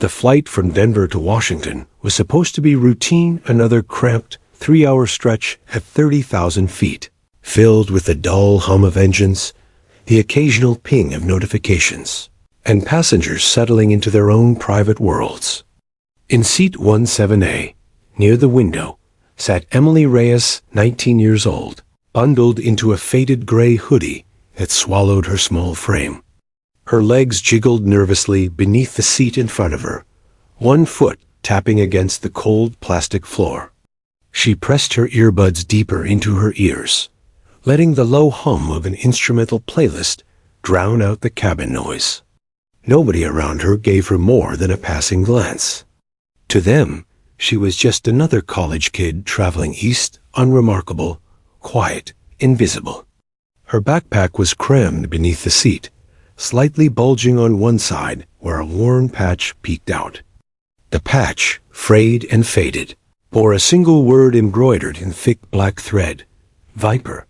The flight from Denver to Washington was supposed to be routine, another cramped, 3-hour stretch at 30,000 feet, filled with the dull hum of engines, the occasional ping of notifications, and passengers settling into their own private worlds. In seat 17A, near the window, sat Emily Reyes, 19 years old, bundled into a faded gray hoodie that swallowed her small frame. Her legs jiggled nervously beneath the seat in front of her, one foot tapping against the cold plastic floor. She pressed her earbuds deeper into her ears, letting the low hum of an instrumental playlist drown out the cabin noise. Nobody around her gave her more than a passing glance. To them, she was just another college kid traveling east, unremarkable, quiet, invisible. Her backpack was crammed beneath the seat, slightly bulging on one side where a worn patch peeked out. The patch, frayed and faded, bore a single word embroidered in thick black thread: Viper.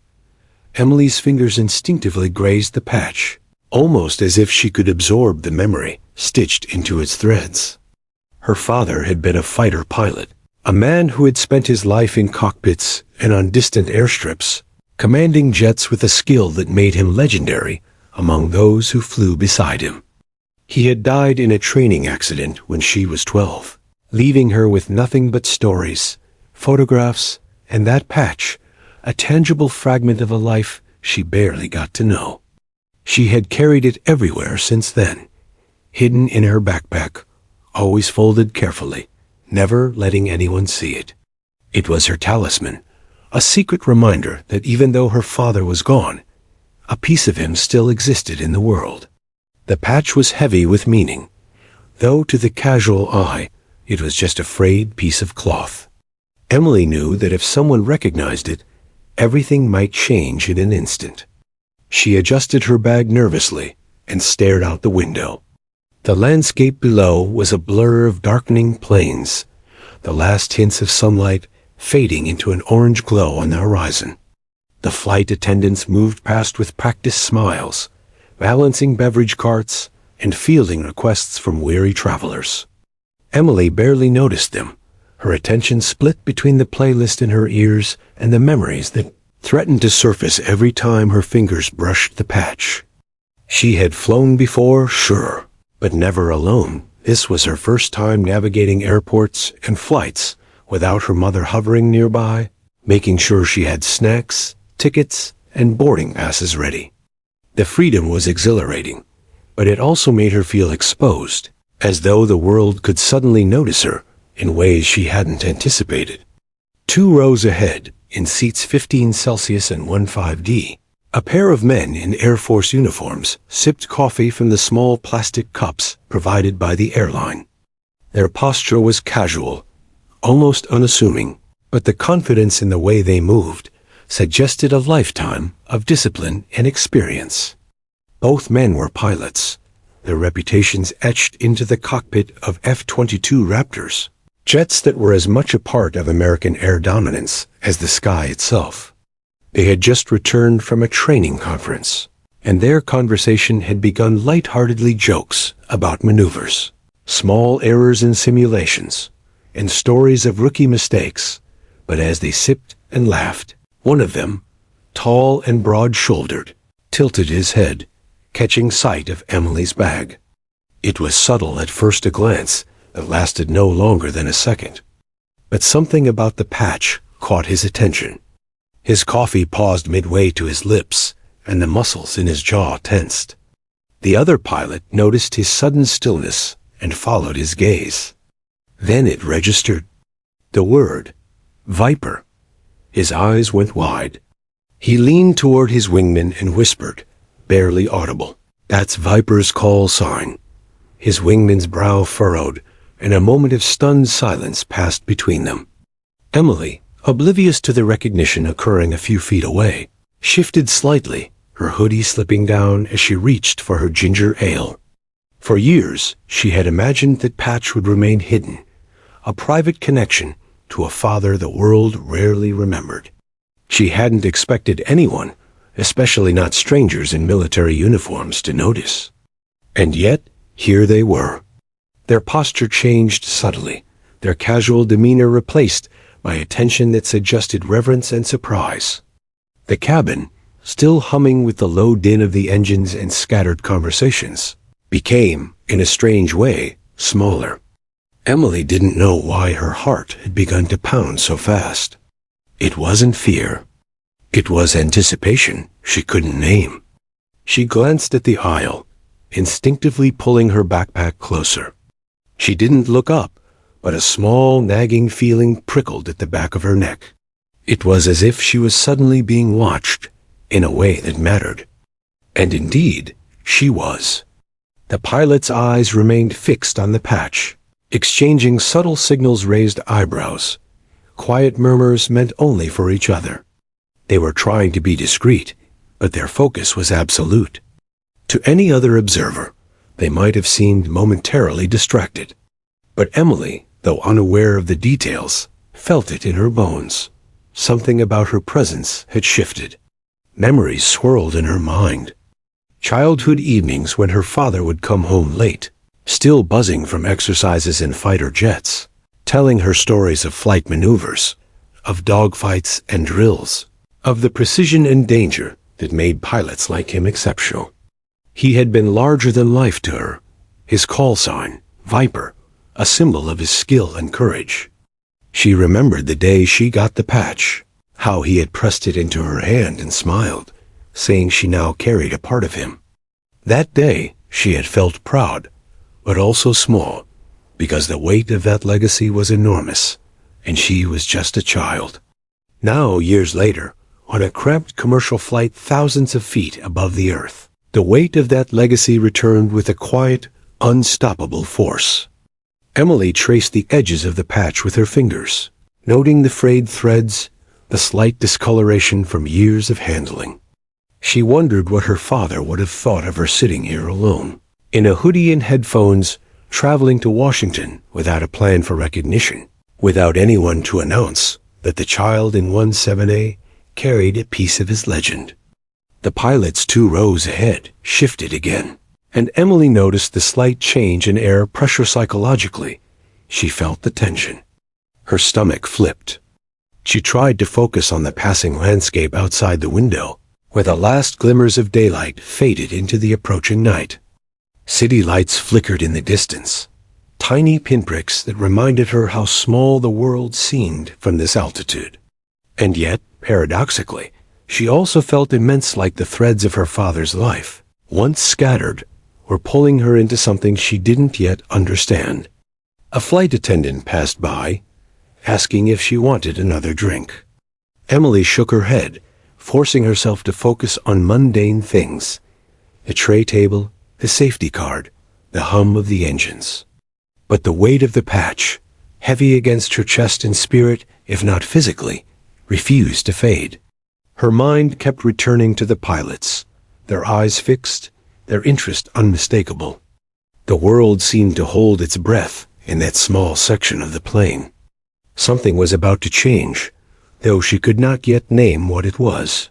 Emily's fingers instinctively grazed the patch, almost as if she could absorb the memory stitched into its threads. Her father had been a fighter pilot, a man who had spent his life in cockpits and on distant airstrips, commanding jets with a skill that made him legendary among those who flew beside him. He had died in a training accident when she was 12, leaving her with nothing but stories, photographs, and that patch, a tangible fragment of a life she barely got to know. She had carried it everywhere since then, hidden in her backpack, always folded carefully, never letting anyone see it. It was her talisman, a secret reminder that even though her father was gone, a piece of him still existed in the world. The patch was heavy with meaning, though to the casual eye, it was just a frayed piece of cloth. Emily knew that if someone recognized it, everything might change in an instant. She adjusted her bag nervously and stared out the window. The landscape below was a blur of darkening plains, the last hints of sunlight fading into an orange glow on the horizon. The flight attendants moved past with practiced smiles, balancing beverage carts and fielding requests from weary travelers. Emily barely noticed them, her attention split between the playlist in her ears and the memories that threatened to surface every time her fingers brushed the patch. She had flown before, sure, but never alone. This was her first time navigating airports and flights without her mother hovering nearby, making sure she had snacks, tickets, and boarding passes ready. The freedom was exhilarating, but it also made her feel exposed, as though the world could suddenly notice her in ways she hadn't anticipated. 2 rows ahead, in seats 15 Celsius and 15D, a pair of men in Air Force uniforms sipped coffee from the small plastic cups provided by the airline. Their posture was casual, almost unassuming, but the confidence in the way they moved suggested a lifetime of discipline and experience. Both men were pilots, their reputations etched into the cockpit of F-22 Raptors, jets that were as much a part of American air dominance as the sky itself. They had just returned from a training conference, and their conversation had begun light-heartedly jokes about maneuvers, small errors in simulations, and stories of rookie mistakes. But as they sipped and laughed, one of them, tall and broad-shouldered, tilted his head, catching sight of Emily's bag. It was subtle at first a glance that lasted no longer than a second, but something about the patch caught his attention. His coffee paused midway to his lips, and the muscles in his jaw tensed. The other pilot noticed his sudden stillness and followed his gaze. Then it registered. The word, Viper. His eyes went wide. He leaned toward his wingman and whispered, barely audible, "That's Viper's call sign." His wingman's brow furrowed, and a moment of stunned silence passed between them. Emily, oblivious to the recognition occurring a few feet away, shifted slightly, her hoodie slipping down as she reached for her ginger ale. For years, she had imagined that Patch would remain hidden, a private connection to a father the world rarely remembered. She hadn't expected anyone, especially not strangers in military uniforms, to notice. And yet, here they were. Their posture changed subtly, their casual demeanor replaced by a tension that suggested reverence and surprise. The cabin, still humming with the low din of the engines and scattered conversations, became, in a strange way, smaller. Emily didn't know why her heart had begun to pound so fast. It wasn't fear. It was anticipation she couldn't name. She glanced at the aisle, instinctively pulling her backpack closer. She didn't look up, but a small, nagging feeling prickled at the back of her neck. It was as if she was suddenly being watched, in a way that mattered. And indeed, she was. The pilot's eyes remained fixed on the patch, exchanging subtle signals, raised eyebrows, quiet murmurs meant only for each other. They were trying to be discreet, but their focus was absolute. To any other observer, they might have seemed momentarily distracted. But Emily, though unaware of the details, felt it in her bones. Something about her presence had shifted. Memories swirled in her mind. Childhood evenings when her father would come home late, still buzzing from exercises in fighter jets, telling her stories of flight maneuvers, of dogfights and drills, of the precision and danger that made pilots like him exceptional. He had been larger than life to her, his call sign, Viper, a symbol of his skill and courage. She remembered the day she got the patch, how he had pressed it into her hand and smiled, saying she now carried a part of him. That day, she had felt proud, but also small, because the weight of that legacy was enormous, and she was just a child. Now, years later, on a cramped commercial flight thousands of feet above the earth, the weight of that legacy returned with a quiet, unstoppable force. Emily traced the edges of the patch with her fingers, noting the frayed threads, the slight discoloration from years of handling. She wondered what her father would have thought of her sitting here alone, in a hoodie and headphones, traveling to Washington without a plan for recognition, without anyone to announce that the child in 17A carried a piece of his legend. The pilots 2 rows ahead shifted again, and Emily noticed the slight change in air pressure psychologically. She felt the tension. Her stomach flipped. She tried to focus on the passing landscape outside the window, where the last glimmers of daylight faded into the approaching night. City lights flickered in the distance, tiny pinpricks that reminded her how small the world seemed from this altitude. And yet, paradoxically, she also felt immense, like the threads of her father's life, once scattered, were pulling her into something she didn't yet understand. A flight attendant passed by, asking if she wanted another drink. Emily shook her head, forcing herself to focus on mundane things: the tray table, the safety card, the hum of the engines. But the weight of the patch, heavy against her chest and spirit, if not physically, refused to fade. Her mind kept returning to the pilots, their eyes fixed, their interest unmistakable. The world seemed to hold its breath in that small section of the plane. Something was about to change, though she could not yet name what it was.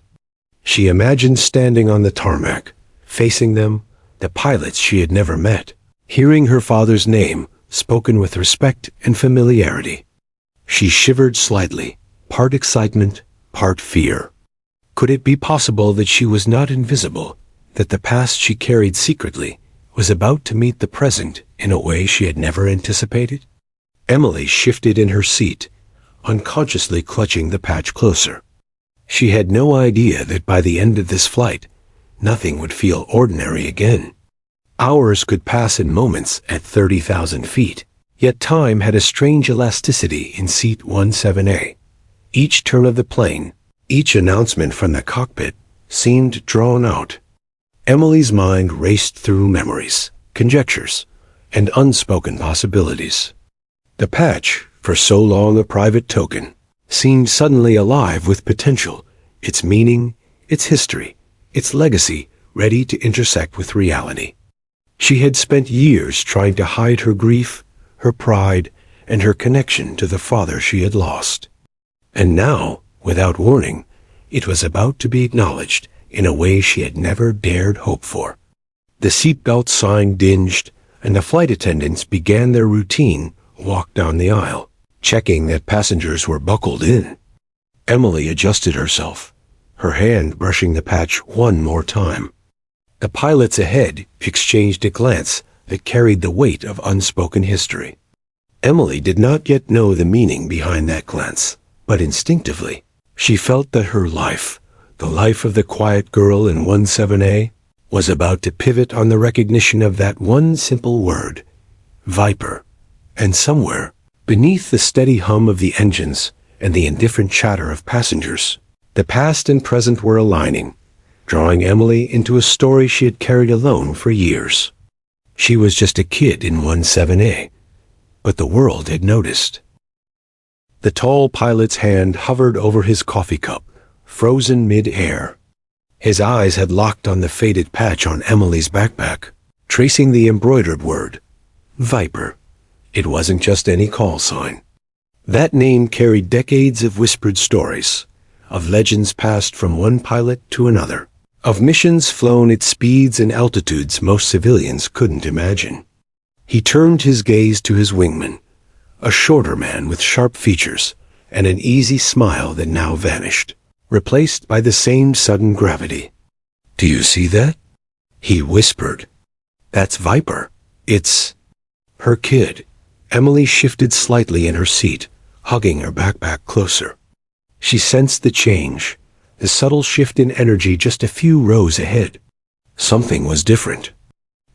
She imagined standing on the tarmac, facing them, the pilots she had never met, hearing her father's name spoken with respect and familiarity. She shivered slightly, part excitement, part fear. Could it be possible that she was not invisible, that the past she carried secretly was about to meet the present in a way she had never anticipated? Emily shifted in her seat, unconsciously clutching the patch closer. She had no idea that by the end of this flight, nothing would feel ordinary again. Hours could pass in moments at 30,000 feet, yet time had a strange elasticity in seat 17A. Each turn of the plane, each announcement from the cockpit, seemed drawn out. Emily's mind raced through memories, conjectures, and unspoken possibilities. The patch, for so long a private token, seemed suddenly alive with potential, its meaning, its history, its legacy ready to intersect with reality. She had spent years trying to hide her grief, her pride, and her connection to the father she had lost. And now, without warning, it was about to be acknowledged in a way she had never dared hope for. The seatbelt sign dinged, and the flight attendants began their routine walk down the aisle, checking that passengers were buckled in. Emily adjusted herself, her hand brushing the patch one more time. The pilots ahead exchanged a glance that carried the weight of unspoken history. Emily did not yet know the meaning behind that glance, but instinctively, she felt that her life, the life of the quiet girl in 17A, was about to pivot on the recognition of that one simple word, Viper. And somewhere, beneath the steady hum of the engines and the indifferent chatter of passengers, the past and present were aligning, drawing Emily into a story she had carried alone for years. She was just a kid in 17A, but the world had noticed. The tall pilot's hand hovered over his coffee cup, frozen mid-air. His eyes had locked on the faded patch on Emily's backpack, tracing the embroidered word, Viper. It wasn't just any call sign. That name carried decades of whispered stories, of legends passed from one pilot to another, of missions flown at speeds and altitudes most civilians couldn't imagine. He turned his gaze to his wingman, a shorter man with sharp features and an easy smile that now vanished, replaced by the same sudden gravity. "Do you see that?" he whispered. "That's Viper. It's her kid." Emily shifted slightly in her seat, hugging her backpack closer. She sensed the change, the subtle shift in energy just a few rows ahead. Something was different.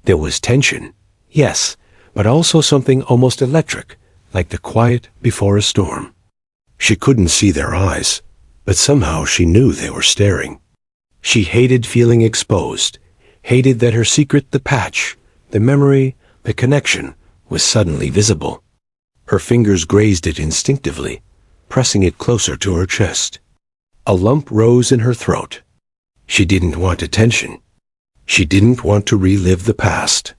There was tension, yes, but also something almost electric, like the quiet before a storm. She couldn't see their eyes, but somehow she knew they were staring. She hated feeling exposed, hated that her secret, the patch, the memory, the connection, was suddenly visible. Her fingers grazed it instinctively, pressing it closer to her chest. A lump rose in her throat. She didn't want attention. She didn't want to relive the past.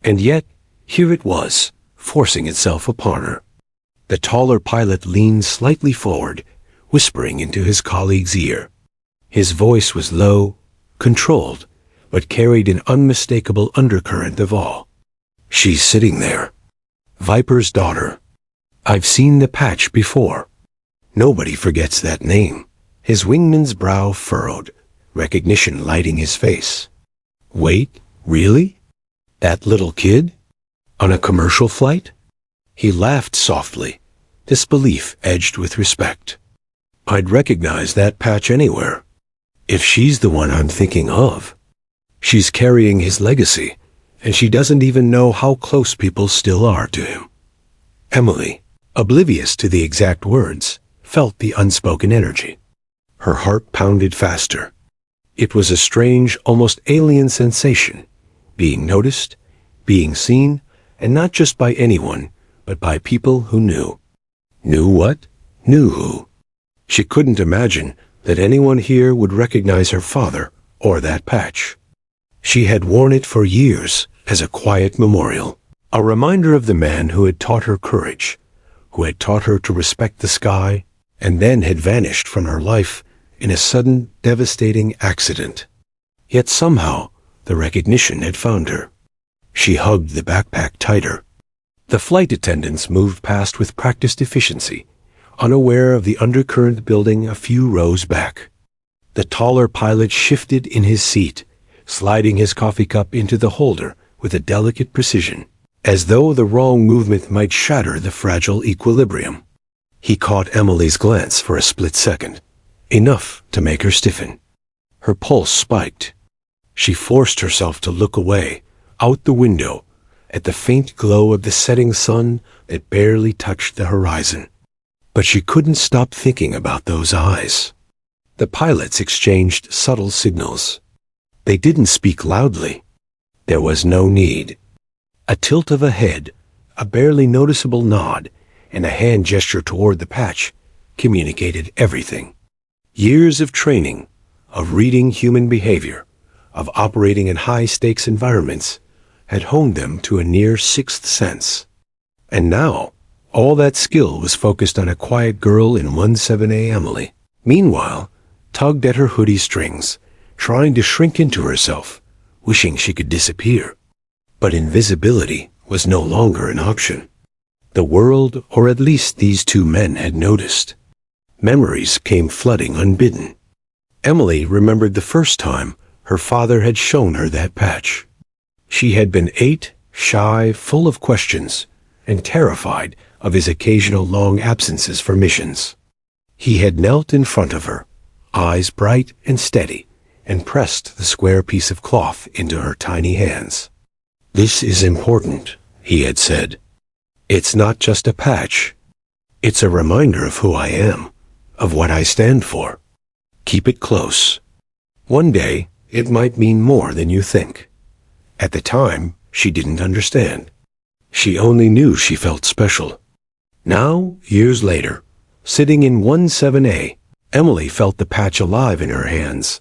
And yet, here it was, forcing itself upon her. The taller pilot leaned slightly forward, whispering into his colleague's ear. His voice was low, controlled, but carried an unmistakable undercurrent of awe. "She's sitting there. Viper's daughter. I've seen the patch before." Nobody forgets that name. His wingman's brow furrowed, recognition lighting his face. Wait, really? That little kid? On a commercial flight? He laughed softly, disbelief edged with respect. "I'd recognize that patch anywhere. If she's the one I'm thinking of. She's carrying his legacy, and she doesn't even know how close people still are to him." Emily, oblivious to the exact words, felt the unspoken energy. Her heart pounded faster. It was a strange, almost alien sensation, being noticed, being seen, and not just by anyone, but by people who knew. Knew what? Knew who? She couldn't imagine that anyone here would recognize her father or that patch. She had worn it for years as a quiet memorial, a reminder of the man who had taught her courage, who had taught her to respect the sky, and then had vanished from her life in a sudden, devastating accident. Yet somehow, the recognition had found her. She hugged the backpack tighter. The flight attendants moved past with practiced efficiency, unaware of the undercurrent building a few rows back. The taller pilot shifted in his seat, sliding his coffee cup into the holder with a delicate precision, as though the wrong movement might shatter the fragile equilibrium. He caught Emily's glance for a split second, enough to make her stiffen. Her pulse spiked. She forced herself to look away, out the window, at the faint glow of the setting sun that barely touched the horizon. But she couldn't stop thinking about those eyes. The pilots exchanged subtle signals. They didn't speak loudly. There was no need. A tilt of a head, a barely noticeable nod, and a hand gesture toward the patch communicated everything. Years of training, of reading human behavior, of operating in high-stakes environments, had honed them to a near sixth sense. And now, all that skill was focused on a quiet girl in 17A Emily. Meanwhile, tugged at her hoodie strings, trying to shrink into herself, wishing she could disappear. But invisibility was no longer an option. The world, or at least these two men, had noticed. Memories came flooding unbidden. Emily remembered the first time her father had shown her that patch. She had been 8, shy, full of questions, and terrified of his occasional long absences for missions. He had knelt in front of her, eyes bright and steady, and pressed the square piece of cloth into her tiny hands. "This is important," he had said. "It's not just a patch. It's a reminder of who I am, of what I stand for. Keep it close. One day, it might mean more than you think." At the time, she didn't understand. She only knew she felt special. Now, years later, sitting in 17A, Emily felt the patch alive in her hands,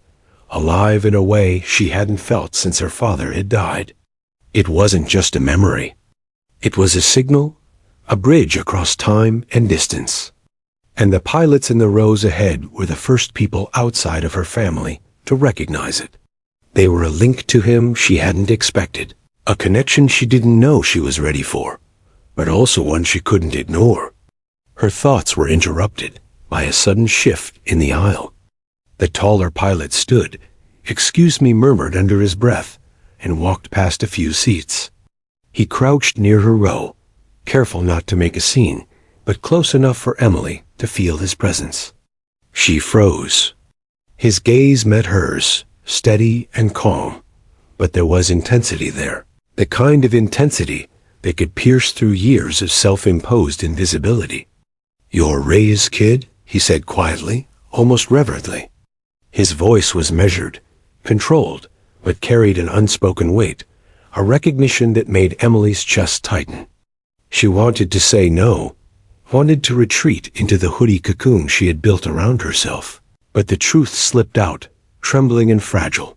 alive in a way she hadn't felt since her father had died. It wasn't just a memory. It was a signal, a bridge across time and distance. And the pilots in the rows ahead were the first people outside of her family to recognize it. They were a link to him she hadn't expected, a connection she didn't know she was ready for, but also one she couldn't ignore. Her thoughts were interrupted by a sudden shift in the aisle. The taller pilot stood, "Excuse me," murmured under his breath, and walked past a few seats. He crouched near her row, careful not to make a scene, but close enough for Emily to feel his presence. She froze. His gaze met hers, steady and calm, but there was intensity there, the kind of intensity that could pierce through years of self-imposed invisibility. "You're Ray's kid?" he said quietly, almost reverently. His voice was measured, controlled, but carried an unspoken weight, a recognition that made Emily's chest tighten. She wanted to say no, wanted to retreat into the hoodie cocoon she had built around herself, but the truth slipped out, trembling and fragile.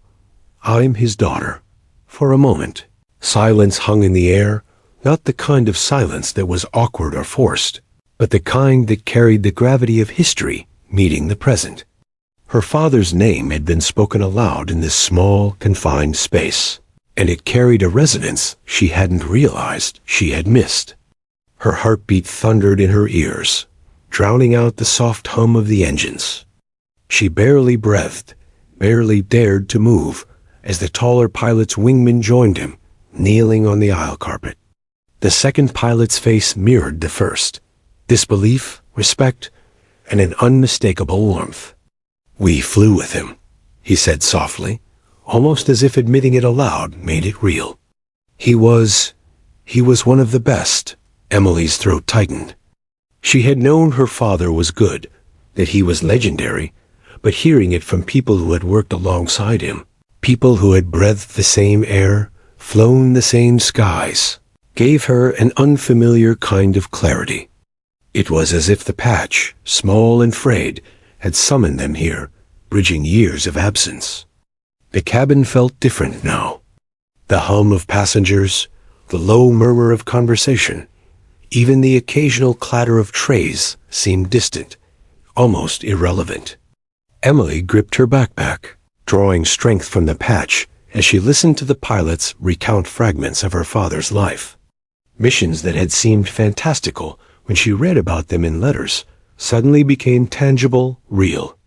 "I'm his daughter." For a moment, silence hung in the air, not the kind of silence that was awkward or forced, but the kind that carried the gravity of history meeting the present. Her father's name had been spoken aloud in this small, confined space, and it carried a resonance she hadn't realized she had missed. Her heartbeat thundered in her ears, drowning out the soft hum of the engines. She barely breathed, barely dared to move, as the taller pilot's wingman joined him, kneeling on the aisle carpet. The second pilot's face mirrored the first, disbelief, respect, and an unmistakable warmth. "We flew with him," he said softly, almost as if admitting it aloud made it real. He was one of the best." Emily's throat tightened. She had known her father was good, that he was legendary, but hearing it from people who had worked alongside him, people who had breathed the same air, flown the same skies, gave her an unfamiliar kind of clarity. It was as if the patch, small and frayed, had summoned them here, bridging years of absence. The cabin felt different now. The hum of passengers, the low murmur of conversation, even the occasional clatter of trays seemed distant, almost irrelevant. Emily gripped her backpack, drawing strength from the patch as she listened to the pilots recount fragments of her father's life. Missions that had seemed fantastical when she read about them in letters suddenly became tangible, real.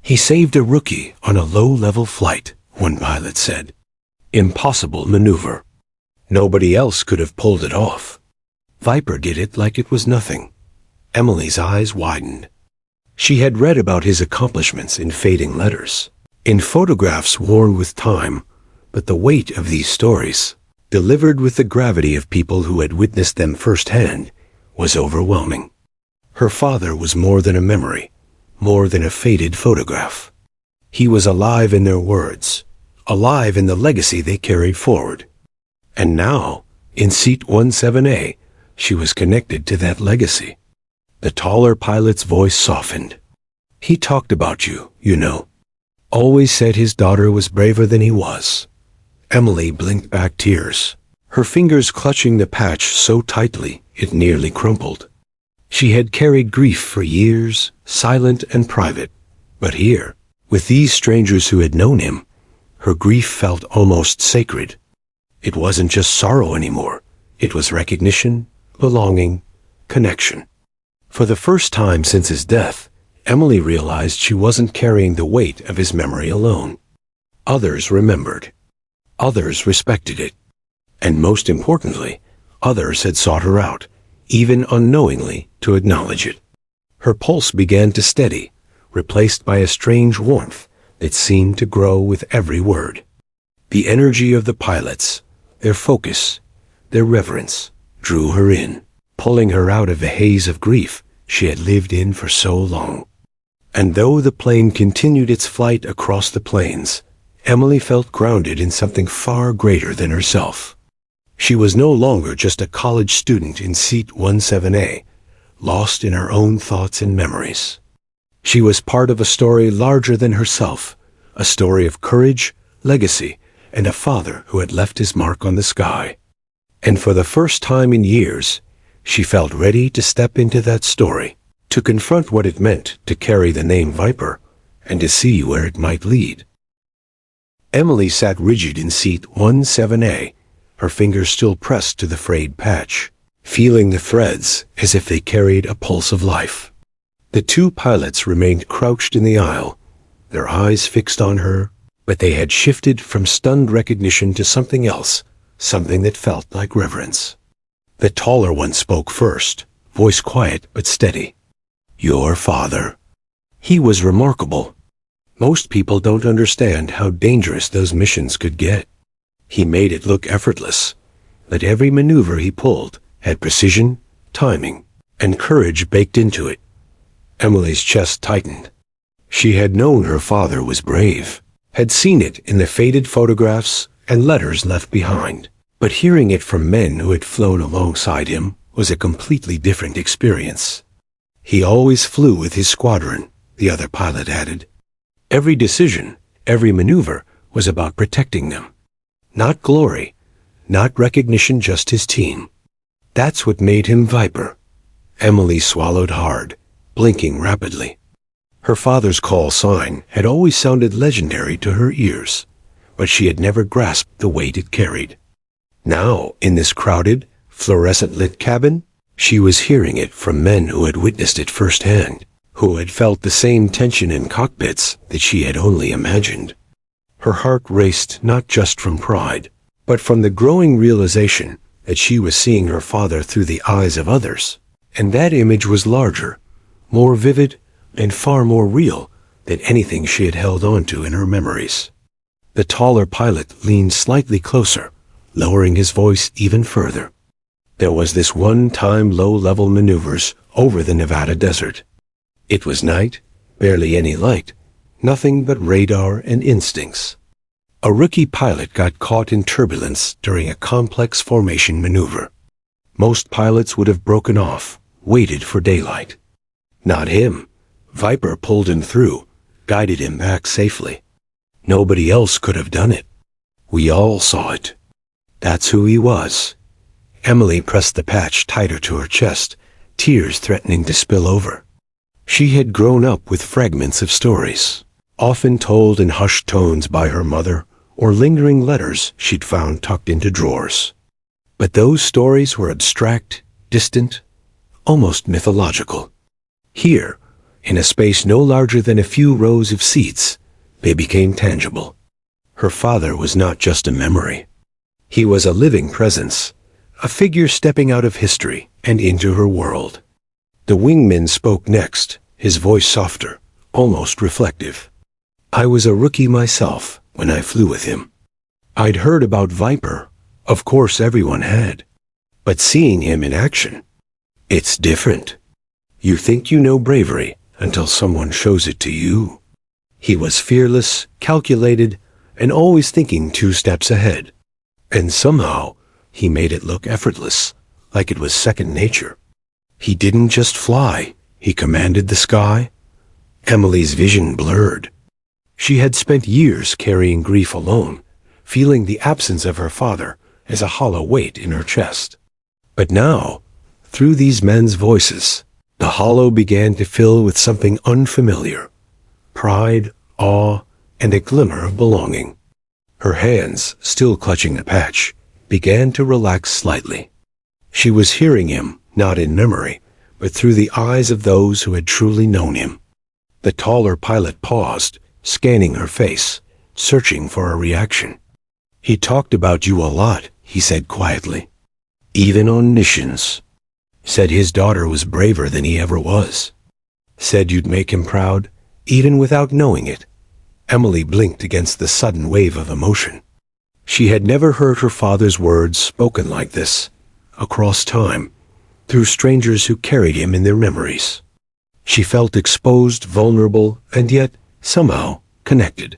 "He saved a rookie on a low-level flight," one pilot said. "Impossible maneuver. Nobody else could have pulled it off. Viper did it like it was nothing." Emily's eyes widened. She had read about his accomplishments in fading letters, in photographs worn with time, but the weight of these stories, delivered with the gravity of people who had witnessed them firsthand, was overwhelming. Her father was more than a memory, more than a faded photograph. He was alive in their words, alive in the legacy they carried forward. And now, in seat 17A, she was connected to that legacy. The taller pilot's voice softened. "He talked about you, you know. Always said his daughter was braver than he was." Emily blinked back tears, her fingers clutching the patch so tightly it nearly crumpled. She had carried grief for years, silent and private, but here, with these strangers who had known him, her grief felt almost sacred. It wasn't just sorrow anymore. It was recognition, belonging, connection. For the first time since his death, Emily realized she wasn't carrying the weight of his memory alone. Others remembered. Others respected it. And most importantly, others had sought her out, even unknowingly, to acknowledge it. Her pulse began to steady, replaced by a strange warmth that seemed to grow with every word. The energy of the pilots, their focus, their reverence, drew her in, pulling her out of the haze of grief she had lived in for so long. And though the plane continued its flight across the plains, Emily felt grounded in something far greater than herself. She was no longer just a college student in seat 17A, lost in her own thoughts and memories. She was part of a story larger than herself, a story of courage, legacy, and a father who had left his mark on the sky. And for the first time in years, she felt ready to step into that story, to confront what it meant to carry the name Viper, and to see where it might lead. Emily sat rigid in seat 17A, her fingers still pressed to the frayed patch, feeling the threads as if they carried a pulse of life. The two pilots remained crouched in the aisle, their eyes fixed on her, but they had shifted from stunned recognition to something else, something that felt like reverence. The taller one spoke first, voice quiet but steady. "Your father." He was remarkable. Most people don't understand how dangerous those missions could get. He made it look effortless, but every maneuver he pulled had precision, timing, and courage baked into it. Emily's chest tightened. She had known her father was brave, had seen it in the faded photographs and letters left behind, but hearing it from men who had flown alongside him was a completely different experience. He always flew with his squadron, the other pilot added. Every decision, every maneuver was about protecting them. Not glory, not recognition, just his team. That's what made him Viper. Emily swallowed hard, blinking rapidly. Her father's call sign had always sounded legendary to her ears, but she had never grasped the weight it carried. Now, in this crowded, fluorescent-lit cabin, she was hearing it from men who had witnessed it firsthand, who had felt the same tension in cockpits that she had only imagined. Her heart raced not just from pride, but from the growing realization that she was seeing her father through the eyes of others, and that image was larger, more vivid, and far more real than anything she had held on to in her memories. The taller pilot leaned slightly closer, lowering his voice even further. There was this one-time low-level maneuvers over the Nevada desert. It was night, barely any light, nothing but radar and instincts. A rookie pilot got caught in turbulence during a complex formation maneuver. Most pilots would have broken off, waited for daylight. Not him. Viper pulled him through, guided him back safely. Nobody else could have done it. We all saw it. That's who he was. Emily pressed the patch tighter to her chest, tears threatening to spill over. She had grown up with fragments of stories, often told in hushed tones by her mother, or lingering letters she'd found tucked into drawers. But those stories were abstract, distant, almost mythological. Here, in a space no larger than a few rows of seats, they became tangible. Her father was not just a memory. He was a living presence, a figure stepping out of history and into her world. The wingman spoke next, his voice softer, almost reflective. I was a rookie myself when I flew with him. I'd heard about Viper, of course everyone had, but seeing him in action, it's different. You think you know bravery until someone shows it to you. He was fearless, calculated, and always thinking 2 steps ahead. And somehow, he made it look effortless, like it was second nature. He didn't just fly, he commanded the sky. Emily's vision blurred. She had spent years carrying grief alone, feeling the absence of her father as a hollow weight in her chest. But now, through these men's voices, the hollow began to fill with something unfamiliar. Pride, awe, and a glimmer of belonging. Her hands, still clutching the patch, began to relax slightly. She was hearing him, not in memory, but through the eyes of those who had truly known him. The taller pilot paused, scanning her face, searching for a reaction. "He talked about you a lot," he said quietly. "Even on missions. Said his daughter was braver than he ever was. Said you'd make him proud, even without knowing it." Emily blinked against the sudden wave of emotion. She had never heard her father's words spoken like this, across time, through strangers who carried him in their memories. She felt exposed, vulnerable, and yet, somehow, connected.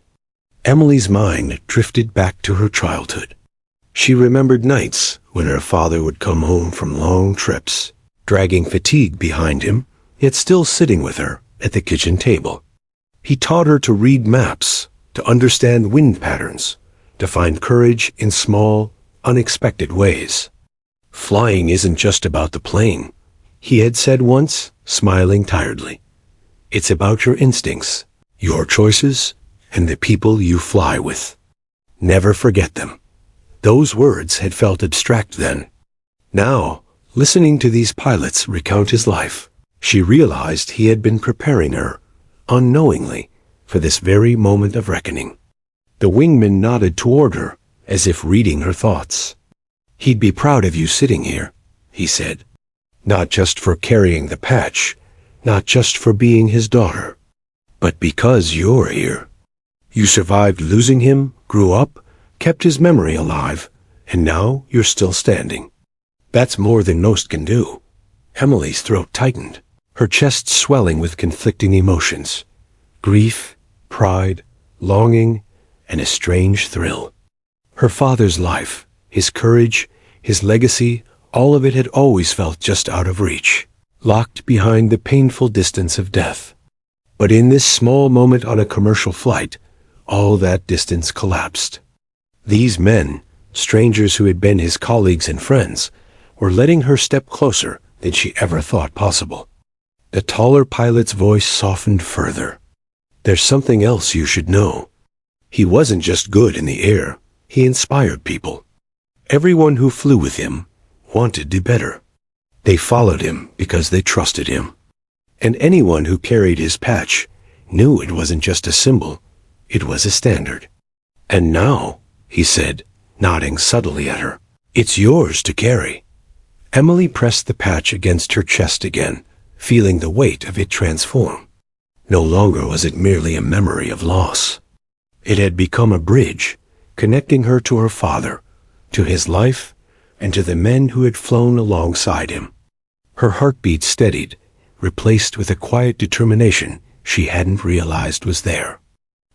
Emily's mind drifted back to her childhood. She remembered nights when her father would come home from long trips, dragging fatigue behind him, yet still sitting with her at the kitchen table. He taught her to read maps, to understand wind patterns, to find courage in small, unexpected ways. "Flying isn't just about the plane," he had said once, smiling tiredly. "It's about your instincts, your choices, and the people you fly with. Never forget them." Those words had felt abstract then. Now, listening to these pilots recount his life, she realized he had been preparing her, unknowingly, for this very moment of reckoning. The wingman nodded toward her, as if reading her thoughts. "He'd be proud of you sitting here," he said. "Not just for carrying the patch, not just for being his daughter, but because you're here. You survived losing him, grew up, kept his memory alive, and now you're still standing. That's more than most can do." Emily's throat tightened, her chest swelling with conflicting emotions. Grief, pride, longing, and a strange thrill. Her father's life, his courage, his legacy, all of it had always felt just out of reach, locked behind the painful distance of death. But in this small moment on a commercial flight, all that distance collapsed. These men, strangers who had been his colleagues and friends, were letting her step closer than she ever thought possible. The taller pilot's voice softened further. "There's something else you should know. He wasn't just good in the air, he inspired people. Everyone who flew with him wanted to better. They followed him because they trusted him. And anyone who carried his patch knew it wasn't just a symbol, it was a standard. And now," he said, nodding subtly at her, "it's yours to carry." Emily pressed the patch against her chest again, feeling the weight of it transform. No longer was it merely a memory of loss. It had become a bridge, connecting her to her father, to his life, and to the men who had flown alongside him. Her heartbeat steadied, replaced with a quiet determination she hadn't realized was there.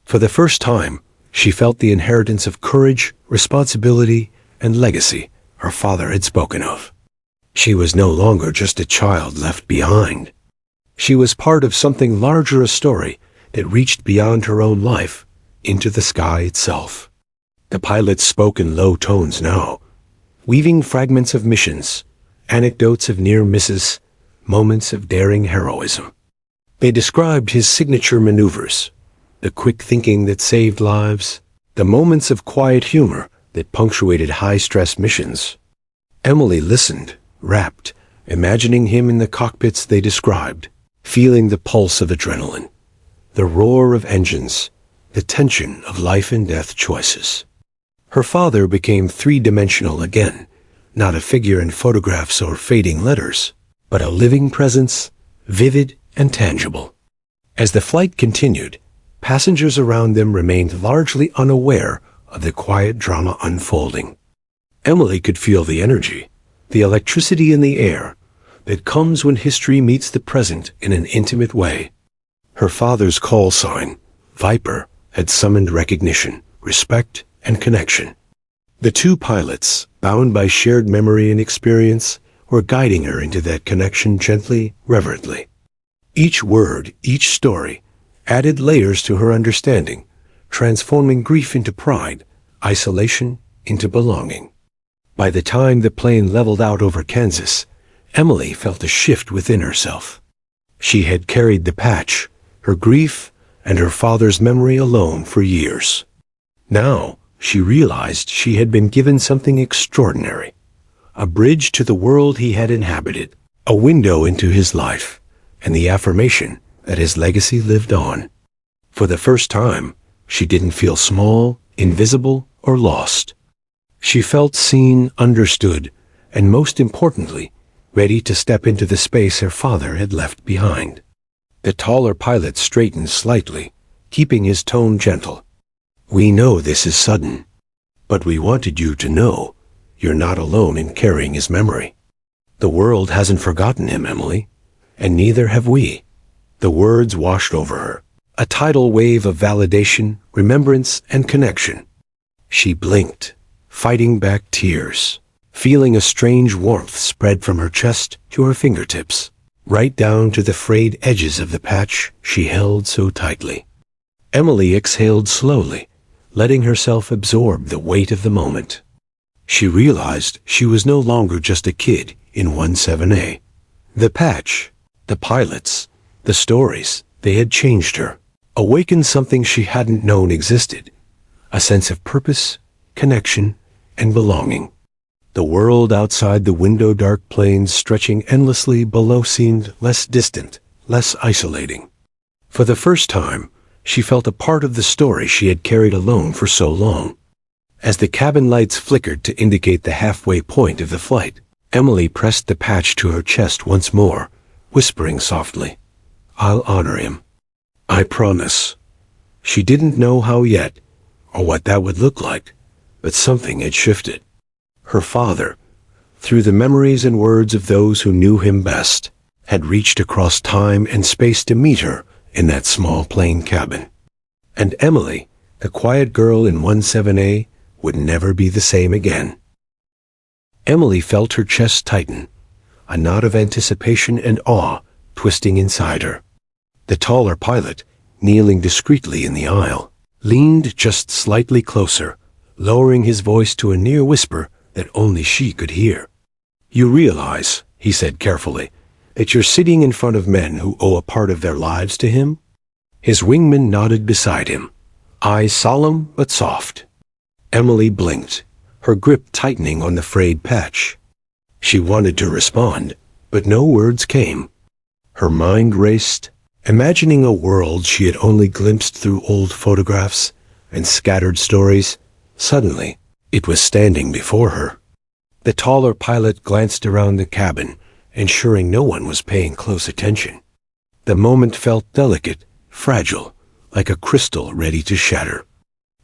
For the first time, she felt the inheritance of courage, responsibility, and legacy her father had spoken of. She was no longer just a child left behind. She was part of something larger, a story that reached beyond her own life, into the sky itself. The pilots spoke in low tones now, weaving fragments of missions, anecdotes of near misses, moments of daring heroism. They described his signature maneuvers, the quick thinking that saved lives, the moments of quiet humor that punctuated high-stress missions. Emily listened, rapt, imagining him in the cockpits they described, feeling the pulse of adrenaline, the roar of engines, the tension of life and death choices. Her father became three-dimensional again, not a figure in photographs or fading letters, but a living presence, vivid and tangible. As the flight continued, passengers around them remained largely unaware of the quiet drama unfolding. Emily could feel the energy, the electricity in the air, that comes when history meets the present in an intimate way. Her father's call sign, Viper, had summoned recognition, respect, and connection. The two pilots, bound by shared memory and experience, were guiding her into that connection gently, reverently. Each word, each story, added layers to her understanding, transforming grief into pride, isolation into belonging. By the time the plane leveled out over Kansas, Emily felt a shift within herself. She had carried the patch, her grief, and her father's memory alone for years. Now, she realized she had been given something extraordinary. A bridge to the world he had inhabited, a window into his life, and the affirmation that his legacy lived on. For the first time, she didn't feel small, invisible, or lost. She felt seen, understood, and most importantly, ready to step into the space her father had left behind. The taller pilot straightened slightly, keeping his tone gentle. "We know this is sudden, but we wanted you to know you're not alone in carrying his memory. The world hasn't forgotten him, Emily, and neither have we." The words washed over her, a tidal wave of validation, remembrance, and connection. She blinked, fighting back tears, feeling a strange warmth spread from her chest to her fingertips, right down to the frayed edges of the patch she held so tightly. Emily exhaled slowly, letting herself absorb the weight of the moment. She realized she was no longer just a kid in 17A. The patch, the pilots, the stories, they had changed her, awakened something she hadn't known existed, a sense of purpose, connection, and belonging. The world outside the window-dark plains stretching endlessly below seemed less distant, less isolating. For the first time, she felt a part of the story she had carried alone for so long. As the cabin lights flickered to indicate the halfway point of the flight, Emily pressed the patch to her chest once more, whispering softly, "I'll honor him. I promise." She didn't know how yet, or what that would look like, but something had shifted. Her father, through the memories and words of those who knew him best, had reached across time and space to meet her in that small plane cabin. And Emily, the quiet girl in 17A, would never be the same again. Emily felt her chest tighten, a knot of anticipation and awe twisting inside her. The taller pilot, kneeling discreetly in the aisle, leaned just slightly closer, lowering his voice to a near whisper that only she could hear. "You realize," he said carefully, "that you're sitting in front of men who owe a part of their lives to him?" His wingman nodded beside him, eyes solemn but soft. Emily blinked, her grip tightening on the frayed patch. She wanted to respond, but no words came. Her mind raced, imagining a world she had only glimpsed through old photographs and scattered stories. Suddenly, it was standing before her. The taller pilot glanced around the cabin, ensuring no one was paying close attention. The moment felt delicate, fragile, like a crystal ready to shatter.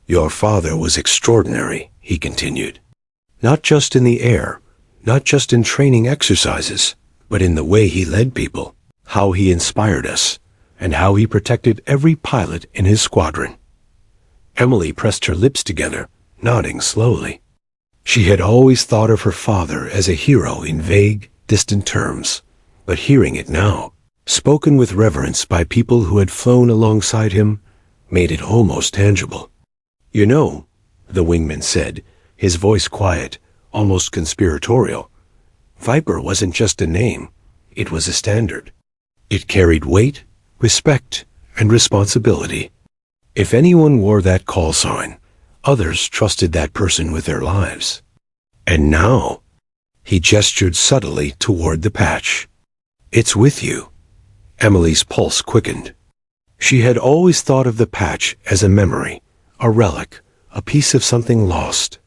"Your father was extraordinary," he continued. "Not just in the air, not just in training exercises, but in the way he led people, how he inspired us, and how he protected every pilot in his squadron." Emily pressed her lips together, nodding slowly. She had always thought of her father as a hero in vague, distant terms, but hearing it now, spoken with reverence by people who had flown alongside him, made it almost tangible. "You know," the wingman said, his voice quiet, almost conspiratorial, "Viper wasn't just a name, it was a standard. It carried weight, respect, and responsibility. If anyone wore that call sign, others trusted that person with their lives. And now," he gestured subtly toward the patch, "it's with you." Emily's pulse quickened. She had always thought of the patch as a memory, a relic, a piece of something lost.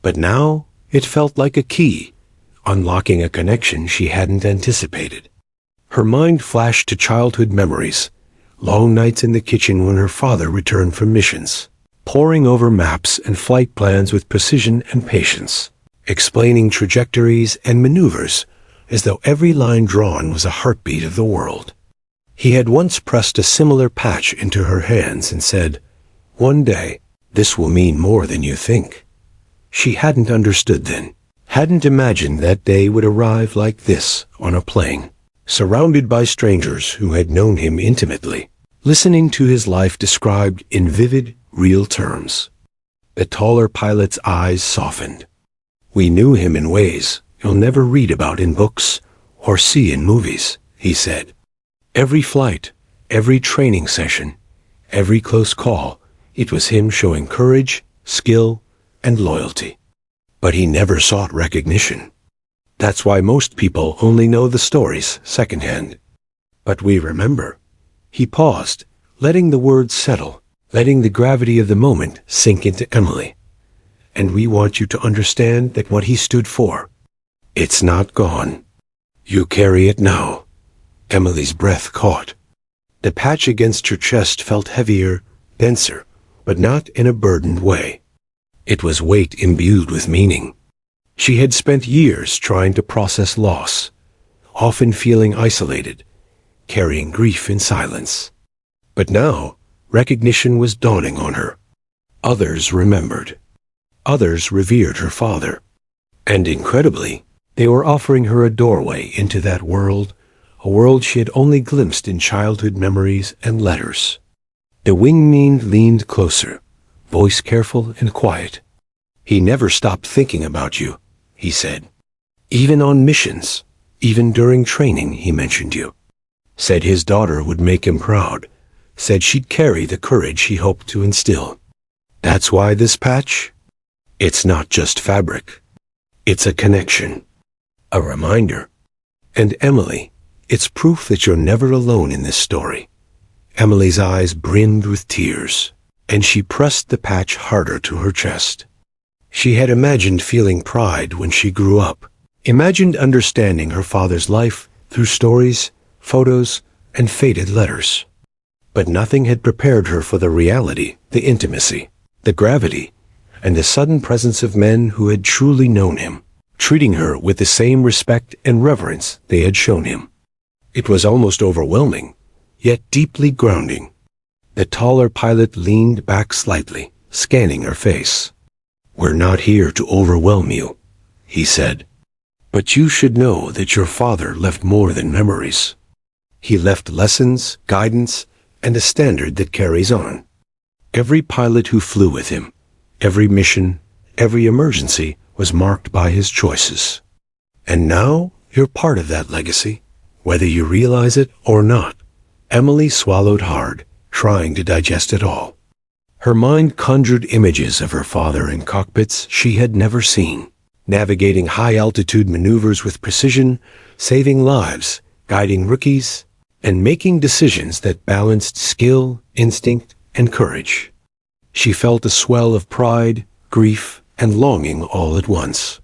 But now it felt like a key, unlocking a connection she hadn't anticipated. Her mind flashed to childhood memories, long nights in the kitchen when her father returned from missions, poring over maps and flight plans with precision and patience, explaining trajectories and maneuvers as though every line drawn was a heartbeat of the world. He had once pressed a similar patch into her hands and said, "One day, this will mean more than you think." She hadn't understood then, hadn't imagined that day would arrive like this on a plane, surrounded by strangers who had known him intimately, listening to his life described in vivid, real terms. The taller pilot's eyes softened. "We knew him in ways you'll never read about in books or see in movies," he said. "Every flight, every training session, every close call, it was him showing courage, skill, and loyalty. But he never sought recognition. That's why most people only know the stories secondhand. But we remember. He paused, letting the words settle, letting the gravity of the moment sink into Emily. And we want you to understand that what he stood for, it's not gone. You carry it now. Emily's breath caught. The patch against her chest felt heavier, denser, but not in a burdened way. It was weight imbued with meaning. She had spent years trying to process loss, often feeling isolated, carrying grief in silence. But now, recognition was dawning on her. Others remembered. Others revered her father. And incredibly, they were offering her a doorway into that world, a world she had only glimpsed in childhood memories and letters. The wingman leaned closer, voice careful and quiet. He never stopped thinking about you, he said. Even on missions, even during training, he mentioned you. Said his daughter would make him proud. Said she'd carry the courage he hoped to instill. That's why this patch? It's not just fabric. It's a connection. A reminder. And Emily, it's proof that you're never alone in this story. Emily's eyes brimmed with tears, and she pressed the patch harder to her chest. She had imagined feeling pride when she grew up, imagined understanding her father's life through stories, photos, and faded letters. But nothing had prepared her for the reality, the intimacy, the gravity, and the sudden presence of men who had truly known him, treating her with the same respect and reverence they had shown him. It was almost overwhelming, yet deeply grounding. The taller pilot leaned back slightly, scanning her face. "We're not here to overwhelm you," he said. "But you should know that your father left more than memories. He left lessons, guidance, and a standard that carries on. Every pilot who flew with him, every mission, every emergency was marked by his choices. And now you're part of that legacy, whether you realize it or not." Emily swallowed hard, trying to digest it all. Her mind conjured images of her father in cockpits she had never seen, navigating high-altitude maneuvers with precision, saving lives, guiding rookies, and making decisions that balanced skill, instinct, and courage. She felt a swell of pride, grief, and longing all at once.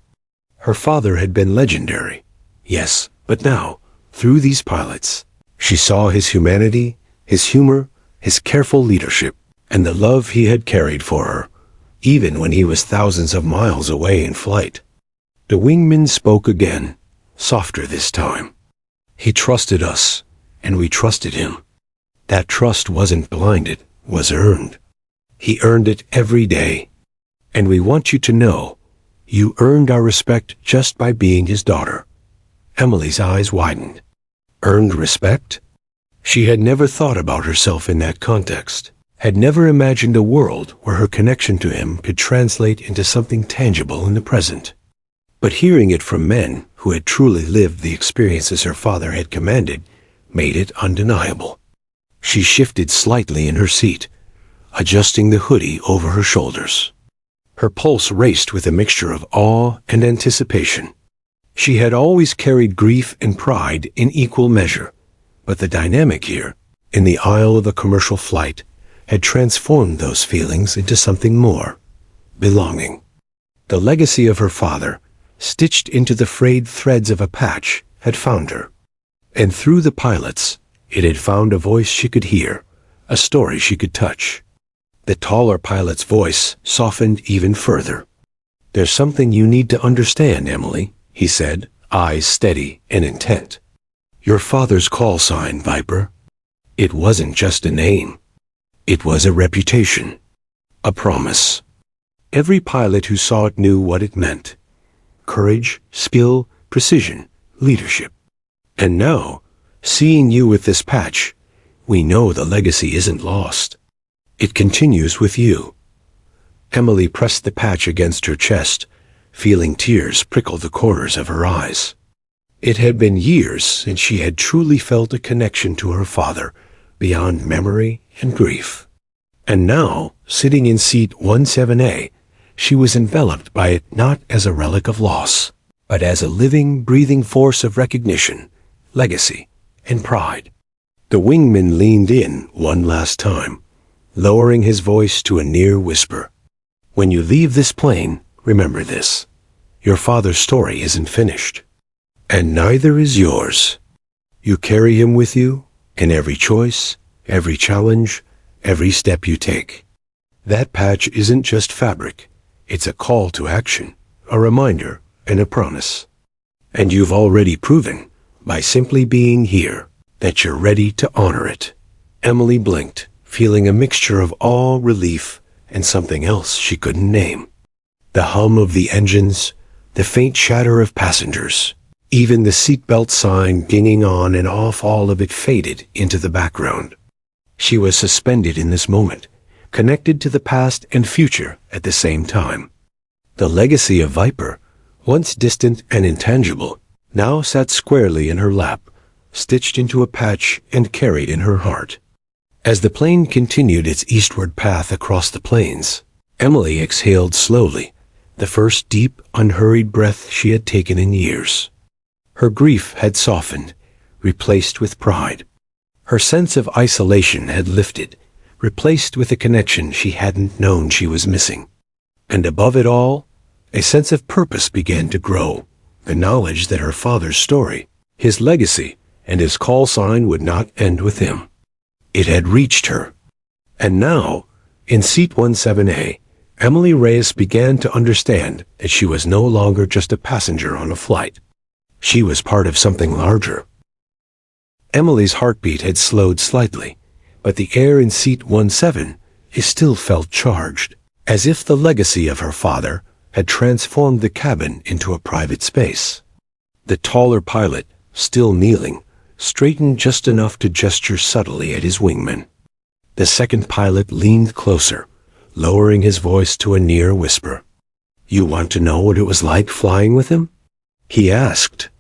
Her father had been legendary, yes, but now, through these pilots, she saw his humanity, his humor, his careful leadership, and the love he had carried for her, even when he was thousands of miles away in flight. The wingman spoke again, softer this time. "He trusted us, and we trusted him. That trust wasn't blinded, was earned. He earned it every day. And we want you to know, you earned our respect just by being his daughter." Emily's eyes widened. Earned respect? She had never thought about herself in that context, had never imagined a world where her connection to him could translate into something tangible in the present. But hearing it from men who had truly lived the experiences her father had commanded made it undeniable. She shifted slightly in her seat, adjusting the hoodie over her shoulders. Her pulse raced with a mixture of awe and anticipation. She had always carried grief and pride in equal measure, but the dynamic here, in the aisle of a commercial flight, had transformed those feelings into something more: belonging. The legacy of her father, stitched into the frayed threads of a patch, had found her. And through the pilots, it had found a voice she could hear, a story she could touch. The taller pilot's voice softened even further. "There's something you need to understand, Emily," he said, eyes steady and intent. "Your father's call sign, Viper. It wasn't just a name. It was a reputation, a promise. Every pilot who saw it knew what it meant. Courage, skill, precision, leadership. And now, seeing you with this patch, we know the legacy isn't lost. It continues with you." Emily pressed the patch against her chest, feeling tears prickle the corners of her eyes. It had been years since she had truly felt a connection to her father, beyond memory and grief. And now, sitting in seat 17A, she was enveloped by it not as a relic of loss, but as a living, breathing force of recognition, legacy, and pride. The wingman leaned in one last time, lowering his voice to a near whisper. "When you leave this plane, remember this. Your father's story isn't finished. And neither is yours. You carry him with you in every choice, every challenge, every step you take. That patch isn't just fabric. It's a call to action, a reminder, and a promise. And you've already proven, by simply being here, that you're ready to honor it." Emily blinked, feeling a mixture of awe, relief, and something else she couldn't name. The hum of the engines, the faint chatter of passengers, even the seatbelt sign dinging on and off, all of it faded into the background. She was suspended in this moment, connected to the past and future at the same time. The legacy of Viper, once distant and intangible, now sat squarely in her lap, stitched into a patch and carried in her heart. As the plane continued its eastward path across the plains, Emily exhaled slowly, the first deep, unhurried breath she had taken in years. Her grief had softened, replaced with pride. Her sense of isolation had lifted, replaced with a connection she hadn't known she was missing. And above it all, a sense of purpose began to grow, the knowledge that her father's story, his legacy, and his call sign would not end with him. It had reached her. And now, in seat 17A, Emily Reyes began to understand that she was no longer just a passenger on a flight. She was part of something larger. Emily's heartbeat had slowed slightly, but the air in seat 17 still felt charged, as if the legacy of her father had transformed the cabin into a private space. The taller pilot, still kneeling, straightened just enough to gesture subtly at his wingman. The second pilot leaned closer, lowering his voice to a near whisper. "You want to know what it was like flying with him?" he asked.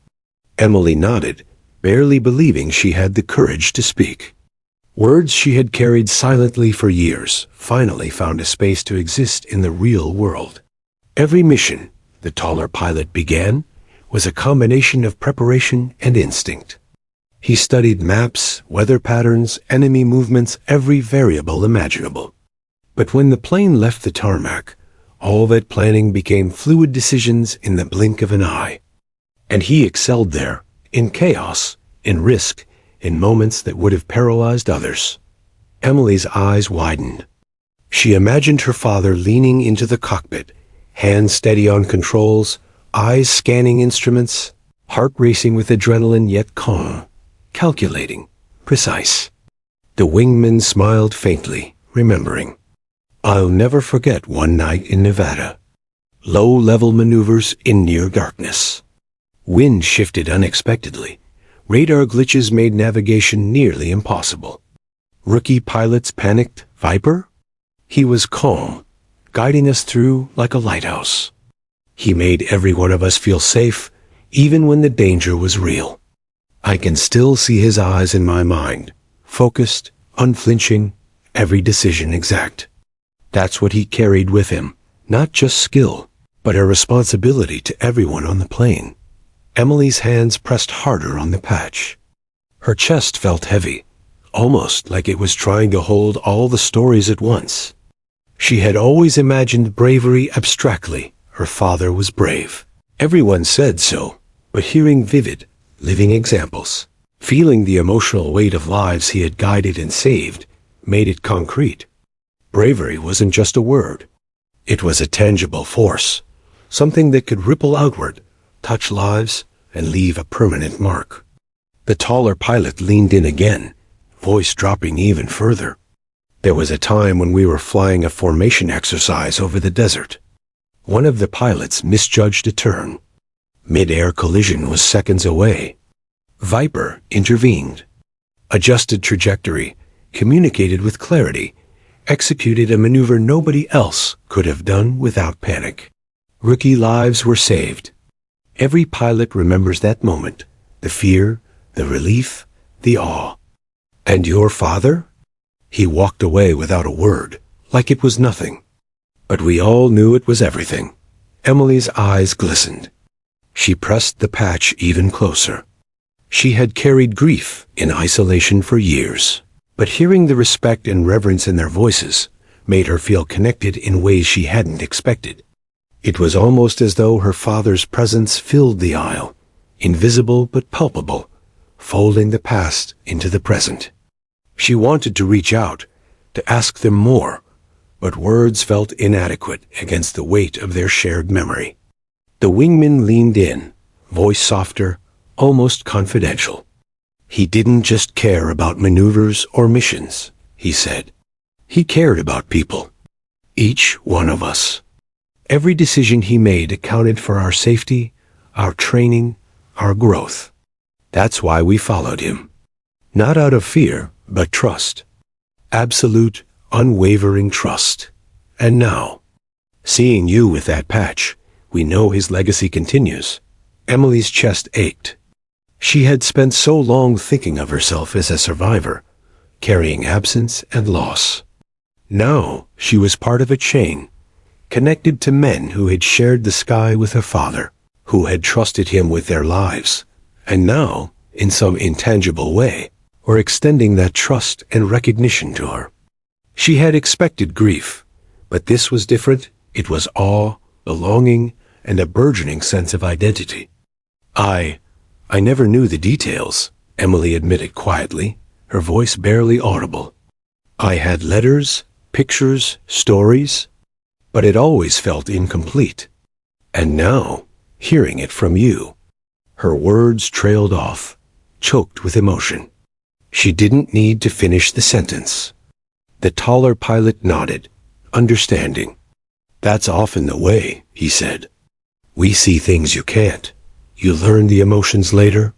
Emily nodded, barely believing she had the courage to speak. Words she had carried silently for years finally found a space to exist in the real world. Every mission, the taller pilot began, was a combination of preparation and instinct. He studied maps, weather patterns, enemy movements, every variable imaginable. But when the plane left the tarmac, all that planning became fluid decisions in the blink of an eye. And he excelled there, in chaos, in risk, in moments that would have paralyzed others. Emily's eyes widened. She imagined her father leaning into the cockpit, hands steady on controls, eyes scanning instruments, heart racing with adrenaline yet calm, calculating, precise. The wingman smiled faintly, remembering. "I'll never forget one night in Nevada. Low-level maneuvers in near darkness. Wind shifted unexpectedly. Radar glitches made navigation nearly impossible. Rookie pilots panicked. Viper? He was calm, guiding us through like a lighthouse. He made every one of us feel safe, even when the danger was real. I can still see his eyes in my mind, focused, unflinching, every decision exact. That's what he carried with him, not just skill, but a responsibility to everyone on the plane." Emily's hands pressed harder on the patch. Her chest felt heavy, almost like it was trying to hold all the stories at once. She had always imagined bravery abstractly. Her father was brave. Everyone said so, but hearing vivid, living examples, feeling the emotional weight of lives he had guided and saved, made it concrete. Bravery wasn't just a word. It was a tangible force, something that could ripple outward, touch lives, and leave a permanent mark. The taller pilot leaned in again, voice dropping even further. "There was a time when we were flying a formation exercise over the desert. One of the pilots misjudged a turn. Mid-air collision was seconds away. Viper intervened, adjusted trajectory, communicated with clarity, executed a maneuver nobody else could have done without panic. Rookie lives were saved. Every pilot remembers that moment, the fear, the relief, the awe. And your father?" He walked away without a word, like it was nothing. But we all knew it was everything. Emily's eyes glistened. She pressed the patch even closer. She had carried grief in isolation for years, but hearing the respect and reverence in their voices made her feel connected in ways she hadn't expected. It was almost as though her father's presence filled the aisle, invisible but palpable, folding the past into the present. She wanted to reach out, to ask them more, but words felt inadequate against the weight of their shared memory. The wingman leaned in, voice softer, almost confidential. He didn't just care about maneuvers or missions, he said. He cared about people. Each one of us. Every decision he made accounted for our safety, our training, our growth. That's why we followed him. Not out of fear, but trust. Absolute, unwavering trust. And now, seeing you with that patch, we know his legacy continues. Emily's chest ached. She had spent so long thinking of herself as a survivor, carrying absence and loss. Now she was part of a chain, connected to men who had shared the sky with her father, who had trusted him with their lives, and now, in some intangible way, were extending that trust and recognition to her. She had expected grief, but this was different. It was awe, belonging, and a burgeoning sense of identity. I never knew the details, Emily admitted quietly, her voice barely audible. I had letters, pictures, stories, but it always felt incomplete. And now, hearing it from you, her words trailed off, choked with emotion. She didn't need to finish the sentence. The taller pilot nodded, understanding. That's often the way, he said. We see things you can't. You learn the emotions later.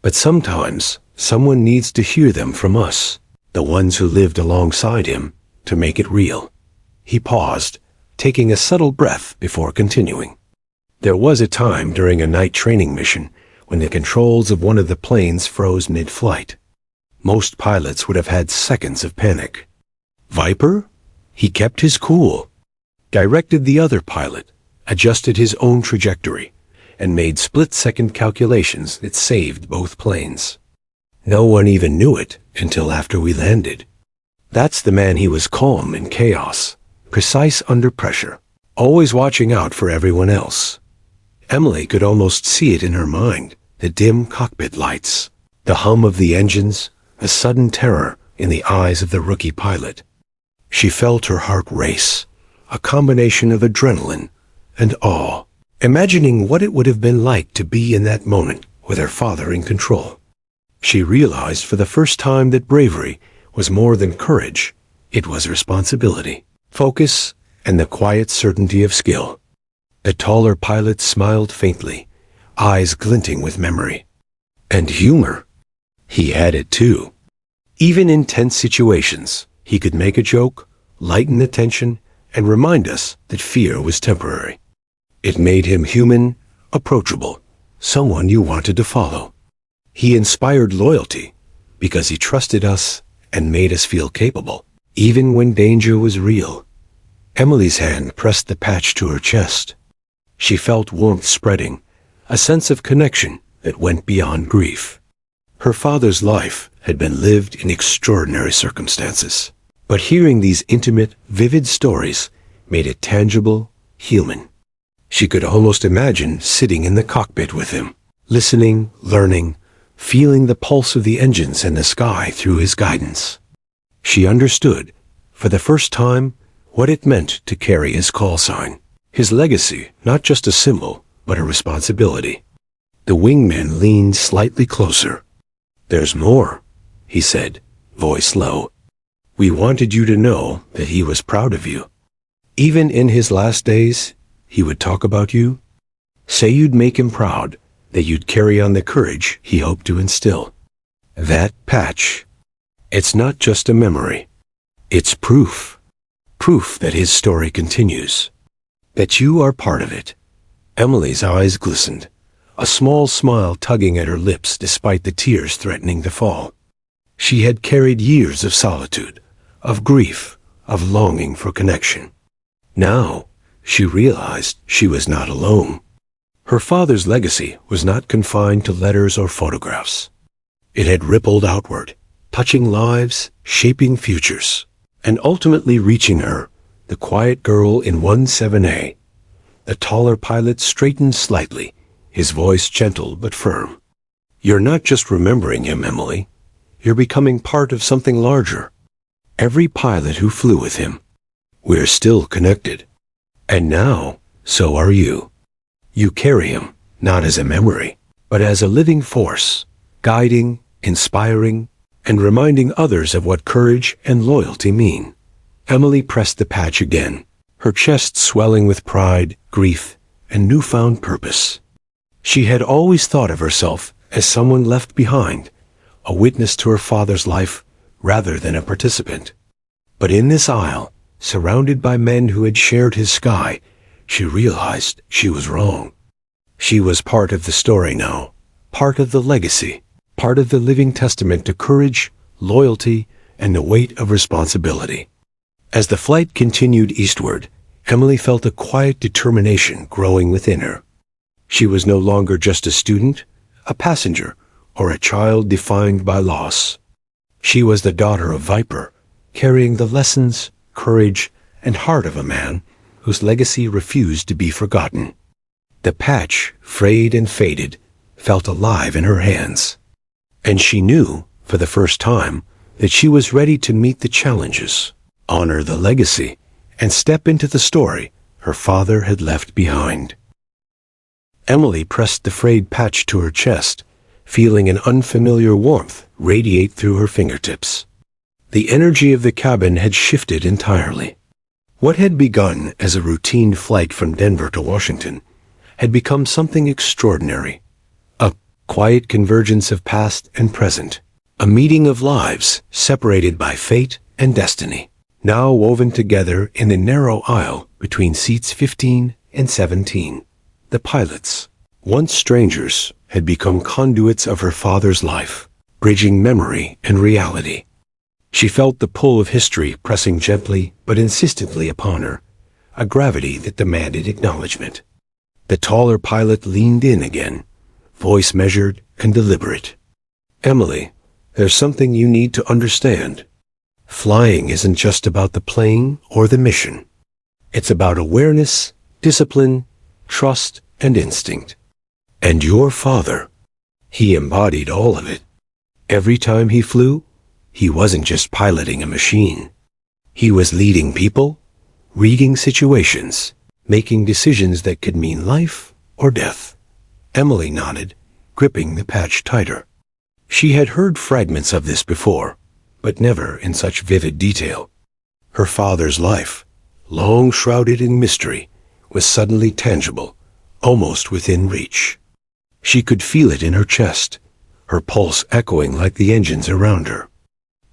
But sometimes, someone needs to hear them from us, the ones who lived alongside him, to make it real. He paused, taking a subtle breath before continuing. There was a time during a night training mission when the controls of one of the planes froze mid-flight. Most pilots would have had seconds of panic. Viper? He kept his cool, directed the other pilot, adjusted his own trajectory, and made split-second calculations that saved both planes. No one even knew it until after we landed. That's the man. He was calm in chaos, precise under pressure, always watching out for everyone else. Emily could almost see it in her mind, the dim cockpit lights, the hum of the engines, a sudden terror in the eyes of the rookie pilot. She felt her heart race, a combination of adrenaline and awe, imagining what it would have been like to be in that moment with her father in control. She realized for the first time that bravery was more than courage. It was responsibility, focus, and the quiet certainty of skill. The taller pilot smiled faintly, eyes glinting with memory. And humor. He had it too. Even in tense situations, he could make a joke, lighten the tension, and remind us that fear was temporary. It made him human, approachable, someone you wanted to follow. He inspired loyalty because he trusted us and made us feel capable, even when danger was real. Emily's hand pressed the patch to her chest. She felt warmth spreading, a sense of connection that went beyond grief. Her father's life had been lived in extraordinary circumstances, but hearing these intimate, vivid stories made it tangible, human. She could almost imagine sitting in the cockpit with him, listening, learning, feeling the pulse of the engines and the sky through his guidance. She understood, for the first time, what it meant to carry his call sign, his legacy, not just a symbol, but a responsibility. The wingman leaned slightly closer. There's more, he said, voice low. We wanted you to know that he was proud of you. Even in his last days, he would talk about you. Say you'd make him proud, that you'd carry on the courage he hoped to instill. That patch, it's not just a memory. It's proof. Proof that his story continues. That you are part of it. Emily's eyes glistened, a small smile tugging at her lips despite the tears threatening to fall. She had carried years of solitude, of grief, of longing for connection. Now, she realized she was not alone. Her father's legacy was not confined to letters or photographs. It had rippled outward, touching lives, shaping futures, and ultimately reaching her, the quiet girl in 17A. The taller pilot straightened slightly, his voice gentle but firm. "You're not just remembering him, Emily. You're becoming part of something larger. Every pilot who flew with him. We're still connected. And now, so are you. You carry him, not as a memory, but as a living force, guiding, inspiring, and reminding others of what courage and loyalty mean." Emily pressed the patch again, her chest swelling with pride, grief, and newfound purpose. She had always thought of herself as someone left behind, a witness to her father's life rather than a participant. But in this aisle, surrounded by men who had shared his sky, she realized she was wrong. She was part of the story now, part of the legacy, part of the living testament to courage, loyalty, and the weight of responsibility. As the flight continued eastward, Emily felt a quiet determination growing within her. She was no longer just a student, a passenger, or a child defined by loss. She was the daughter of Viper, carrying the lessons, courage, and heart of a man whose legacy refused to be forgotten. The patch, frayed and faded, felt alive in her hands. And she knew, for the first time, that she was ready to meet the challenges, honor the legacy, and step into the story her father had left behind. Emily pressed the frayed patch to her chest, feeling an unfamiliar warmth radiate through her fingertips. The energy of the cabin had shifted entirely. What had begun as a routine flight from Denver to Washington had become something extraordinary. A quiet convergence of past and present. A meeting of lives separated by fate and destiny, now woven together in the narrow aisle between seats 15 and 17. The pilots, once strangers, had become conduits of her father's life, bridging memory and reality. She felt the pull of history pressing gently but insistently upon her, a gravity that demanded acknowledgement. The taller pilot leaned in again, voice measured and deliberate. "Emily, there's something you need to understand. Flying isn't just about the plane or the mission. It's about awareness, discipline, trust, and instinct. And your father, he embodied all of it. Every time he flew, he wasn't just piloting a machine. He was leading people, reading situations, making decisions that could mean life or death." Emily nodded, gripping the patch tighter. She had heard fragments of this before, but never in such vivid detail. Her father's life, long shrouded in mystery, was suddenly tangible, almost within reach. She could feel it in her chest, her pulse echoing like the engines around her.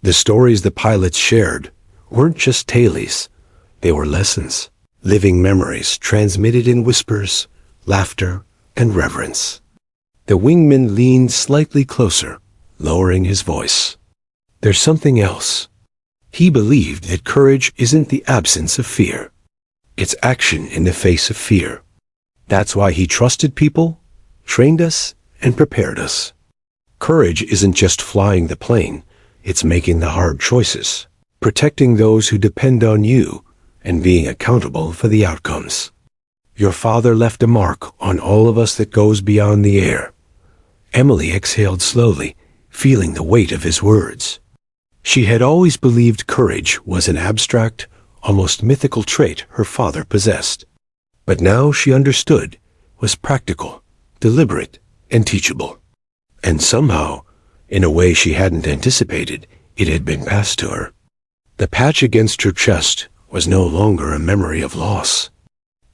The stories the pilots shared weren't just tales, they were lessons, living memories transmitted in whispers, laughter, and reverence. The wingman leaned slightly closer, lowering his voice. "There's something else." He believed that courage isn't the absence of fear. It's action in the face of fear. That's why he trusted people, trained us, and prepared us. Courage isn't just flying the plane, it's making the hard choices, protecting those who depend on you, and being accountable for the outcomes. Your father left a mark on all of us that goes beyond the air. Emily exhaled slowly, feeling the weight of his words. She had always believed courage was an abstract, almost mythical trait her father possessed. But now she understood was practical, deliberate, and teachable. And somehow, in a way she hadn't anticipated, it had been passed to her. The patch against her chest was no longer a memory of loss.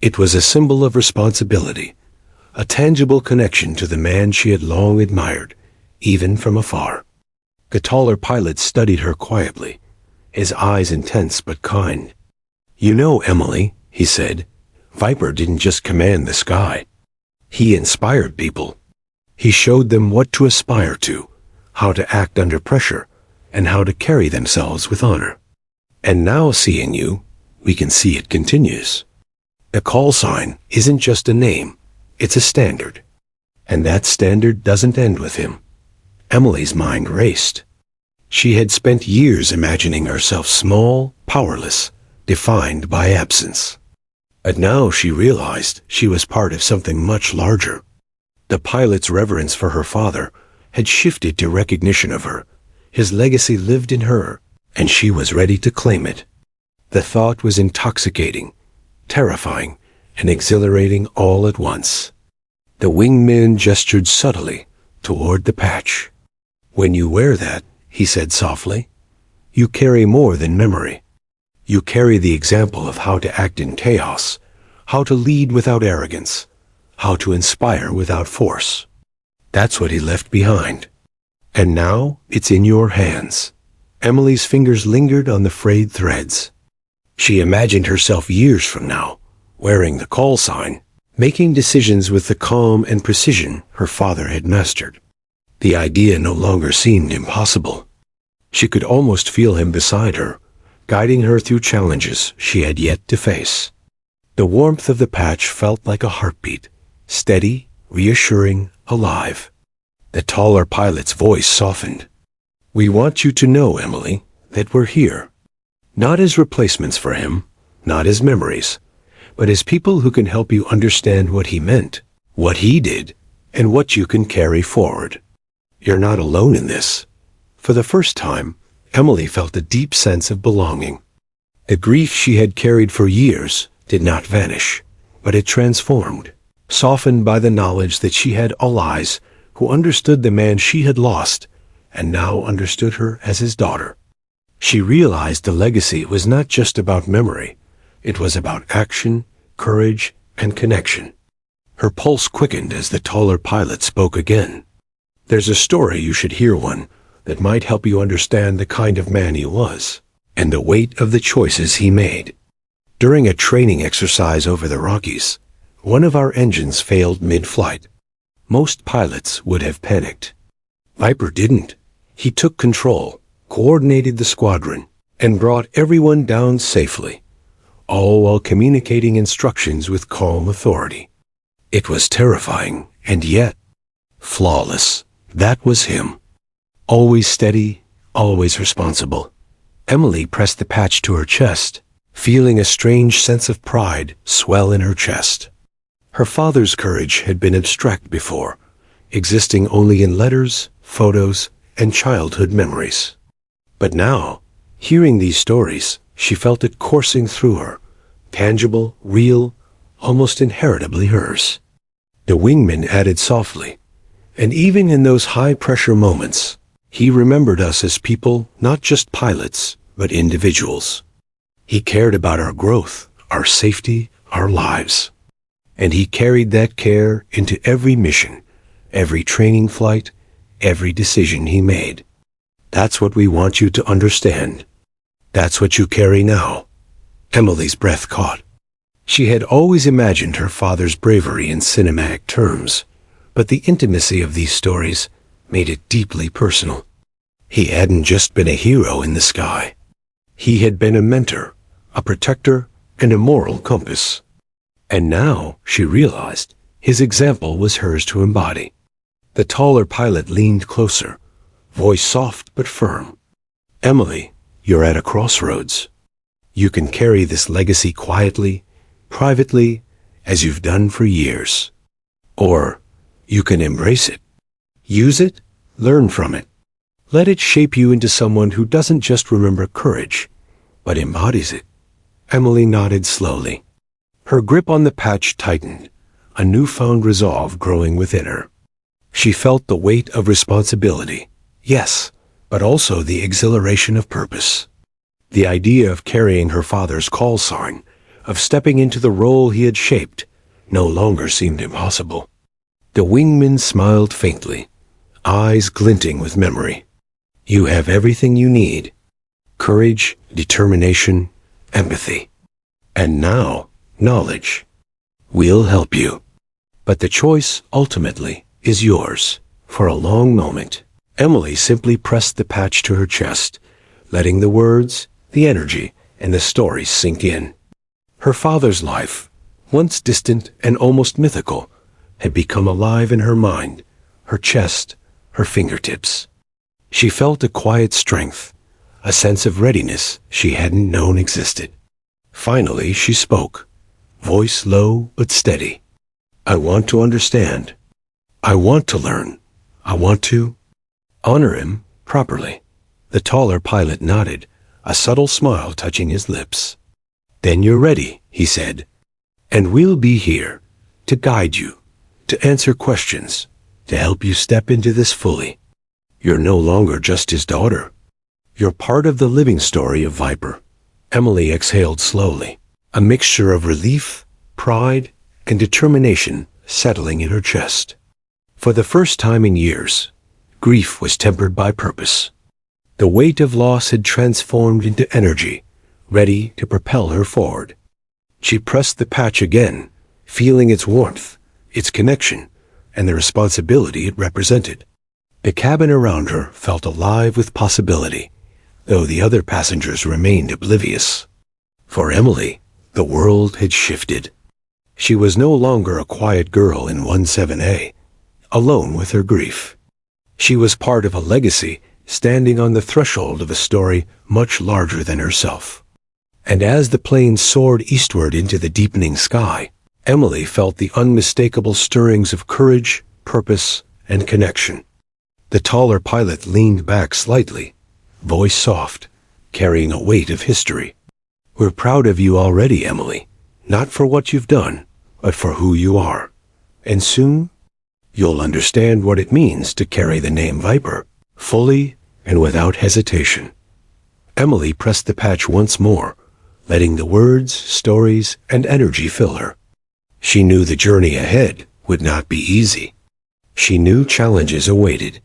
It was a symbol of responsibility, a tangible connection to the man she had long admired, even from afar. The taller pilot studied her quietly, his eyes intense but kind. "You know, Emily," he said, "Viper didn't just command the sky. He inspired people. He showed them what to aspire to, how to act under pressure, and how to carry themselves with honor. And now seeing you, we can see it continues. A call sign isn't just a name, it's a standard. And that standard doesn't end with him. Emily's mind raced. She had spent years imagining herself small, powerless, defined by absence. But now she realized she was part of something much larger. The pilot's reverence for her father had shifted to recognition of her. His legacy lived in her, and she was ready to claim it. The thought was intoxicating, terrifying, and exhilarating all at once. The wingman gestured subtly toward the patch. "When you wear that," he said softly, "you carry more than memory. You carry the example of how to act in chaos, how to lead without arrogance, how to inspire without force." That's what he left behind. And now it's in your hands. Emily's fingers lingered on the frayed threads. She imagined herself years from now, wearing the call sign, making decisions with the calm and precision her father had mastered. The idea no longer seemed impossible. She could almost feel him beside her, guiding her through challenges she had yet to face. The warmth of the patch felt like a heartbeat, steady, reassuring, alive. The taller pilot's voice softened. "We want you to know, Emily, that we're here. Not as replacements for him, not as memories, but as people who can help you understand what he meant, what he did, and what you can carry forward. You're not alone in this." For the first time, Emily felt a deep sense of belonging. The grief she had carried for years did not vanish, but it transformed, softened by the knowledge that she had allies who understood the man she had lost and now understood her as his daughter. She realized the legacy was not just about memory. It was about action, courage, and connection. Her pulse quickened as the taller pilot spoke again. "There's a story you should hear, one, that might help you understand the kind of man he was, and the weight of the choices he made. During a training exercise over the Rockies, one of our engines failed mid-flight. Most pilots would have panicked. Viper didn't. He took control, coordinated the squadron, and brought everyone down safely, all while communicating instructions with calm authority. It was terrifying, and yet flawless. That was him. Always steady, always responsible." Emily pressed the patch to her chest, feeling a strange sense of pride swell in her chest. Her father's courage had been abstract before, existing only in letters, photos, and childhood memories. But now, hearing these stories, she felt it coursing through her, tangible, real, almost inheritably hers. The wingman added softly, "And even in those high-pressure moments, he remembered us as people, not just pilots, but individuals. He cared about our growth, our safety, our lives. And he carried that care into every mission, every training flight, every decision he made. That's what we want you to understand. That's what you carry now." Emily's breath caught. She had always imagined her father's bravery in cinematic terms, but the intimacy of these stories made it deeply personal. He hadn't just been a hero in the sky. He had been a mentor, a protector, and a moral compass. And now, she realized, his example was hers to embody. The taller pilot leaned closer, voice soft but firm. "Emily, you're at a crossroads. You can carry this legacy quietly, privately, as you've done for years. Or you can embrace it. Use it, learn from it. Let it shape you into someone who doesn't just remember courage, but embodies it." Emily nodded slowly. Her grip on the patch tightened, a newfound resolve growing within her. She felt the weight of responsibility, yes, but also the exhilaration of purpose. The idea of carrying her father's call sign, of stepping into the role he had shaped, no longer seemed impossible. The wingman smiled faintly, eyes glinting with memory. "You have everything you need. Courage, determination, empathy. And now, knowledge. We'll help you. But the choice, ultimately, is yours." For a long moment, Emily simply pressed the patch to her chest, letting the words, the energy, and the stories sink in. Her father's life, once distant and almost mythical, had become alive in her mind, her chest, her fingertips. She felt a quiet strength, a sense of readiness she hadn't known existed. Finally, she spoke, voice low but steady. "I want to understand. I want to learn. I want to honor him properly." The taller pilot nodded, a subtle smile touching his lips. "Then you're ready," he said. "And we'll be here to guide you, to answer questions, to help you step into this fully. You're no longer just his daughter. You're part of the living story of Viper." Emily exhaled slowly, a mixture of relief, pride, and determination settling in her chest. For the first time in years, grief was tempered by purpose. The weight of loss had transformed into energy, ready to propel her forward. She pressed the patch again, feeling its warmth, its connection, and the responsibility it represented. The cabin around her felt alive with possibility, though the other passengers remained oblivious. For Emily, the world had shifted. She was no longer a quiet girl in 17A, alone with her grief. She was part of a legacy, standing on the threshold of a story much larger than herself. And as the plane soared eastward into the deepening sky, Emily felt the unmistakable stirrings of courage, purpose, and connection. The taller pilot leaned back slightly, voice soft, carrying a weight of history. "We're proud of you already, Emily, not for what you've done, but for who you are. And soon, you'll understand what it means to carry the name Viper, fully and without hesitation." Emily pressed the patch once more, letting the words, stories, and energy fill her. She knew the journey ahead would not be easy. She knew challenges awaited.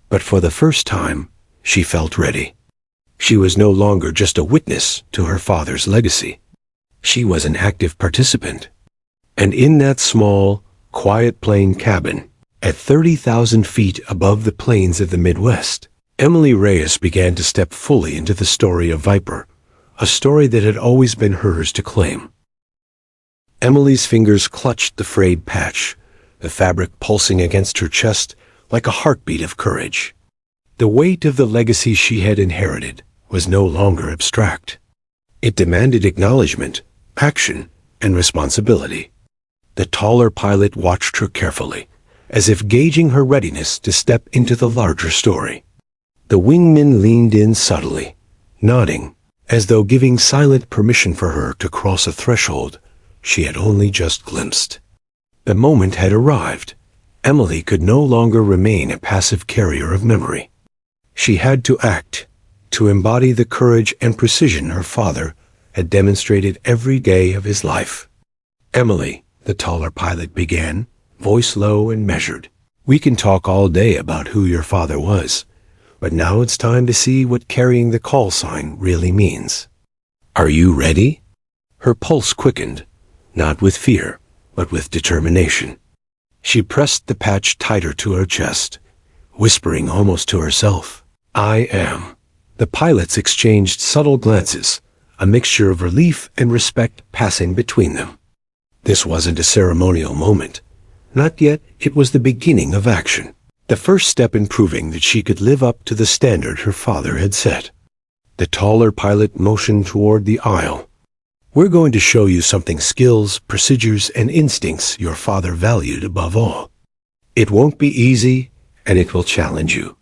But for the first time, she felt ready. She was no longer just a witness to her father's legacy. She was an active participant. And in that small, quiet plane cabin, at 30,000 feet above the plains of the Midwest, Emily Reyes began to step fully into the story of Viper, a story that had always been hers to claim. Emily's fingers clutched the frayed patch, the fabric pulsing against her chest like a heartbeat of courage. The weight of the legacy she had inherited was no longer abstract. It demanded acknowledgement, action, and responsibility. The taller pilot watched her carefully, as if gauging her readiness to step into the larger story. The wingman leaned in subtly, nodding, as though giving silent permission for her to cross a threshold she had only just glimpsed. The moment had arrived. Emily could no longer remain a passive carrier of memory. She had to act, to embody the courage and precision her father had demonstrated every day of his life. "Emily," the taller pilot began, voice low and measured, "we can talk all day about who your father was, but now it's time to see what carrying the call sign really means. Are you ready?" Her pulse quickened, not with fear, but with determination. She pressed the patch tighter to her chest, whispering almost to herself, "I am." The pilots exchanged subtle glances, a mixture of relief and respect passing between them. This wasn't a ceremonial moment. Not yet. It was the beginning of action, the first step in proving that she could live up to the standard her father had set. The taller pilot motioned toward the aisle. "We're going to show you something skills, procedures, and instincts your father valued above all. It won't be easy, and it will challenge you.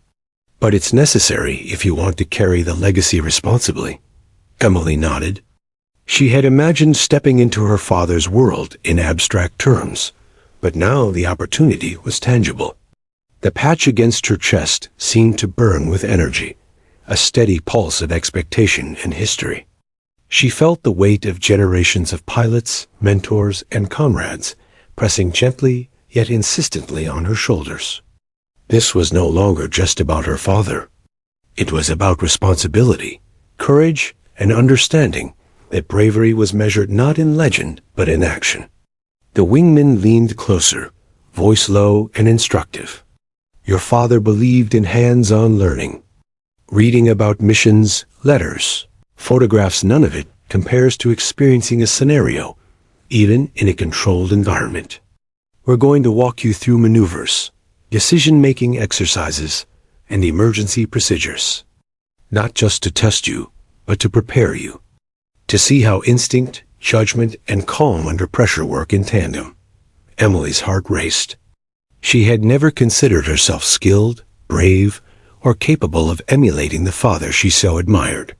But it's necessary if you want to carry the legacy responsibly." Emily nodded. She had imagined stepping into her father's world in abstract terms, but now the opportunity was tangible. The patch against her chest seemed to burn with energy, a steady pulse of expectation and history. She felt the weight of generations of pilots, mentors, and comrades pressing gently yet insistently on her shoulders. This was no longer just about her father. It was about responsibility, courage, and understanding that bravery was measured not in legend but in action. The wingman leaned closer, voice low and instructive. "Your father believed in hands-on learning. Reading about missions, letters, photographs, none of it compares to experiencing a scenario, even in a controlled environment. We're going to walk you through maneuvers, decision-making exercises, and emergency procedures. Not just to test you, but to prepare you. To see how instinct, judgment, and calm under pressure work in tandem. Emily's heart raced. She had never considered herself skilled, brave, or capable of emulating the father she so admired.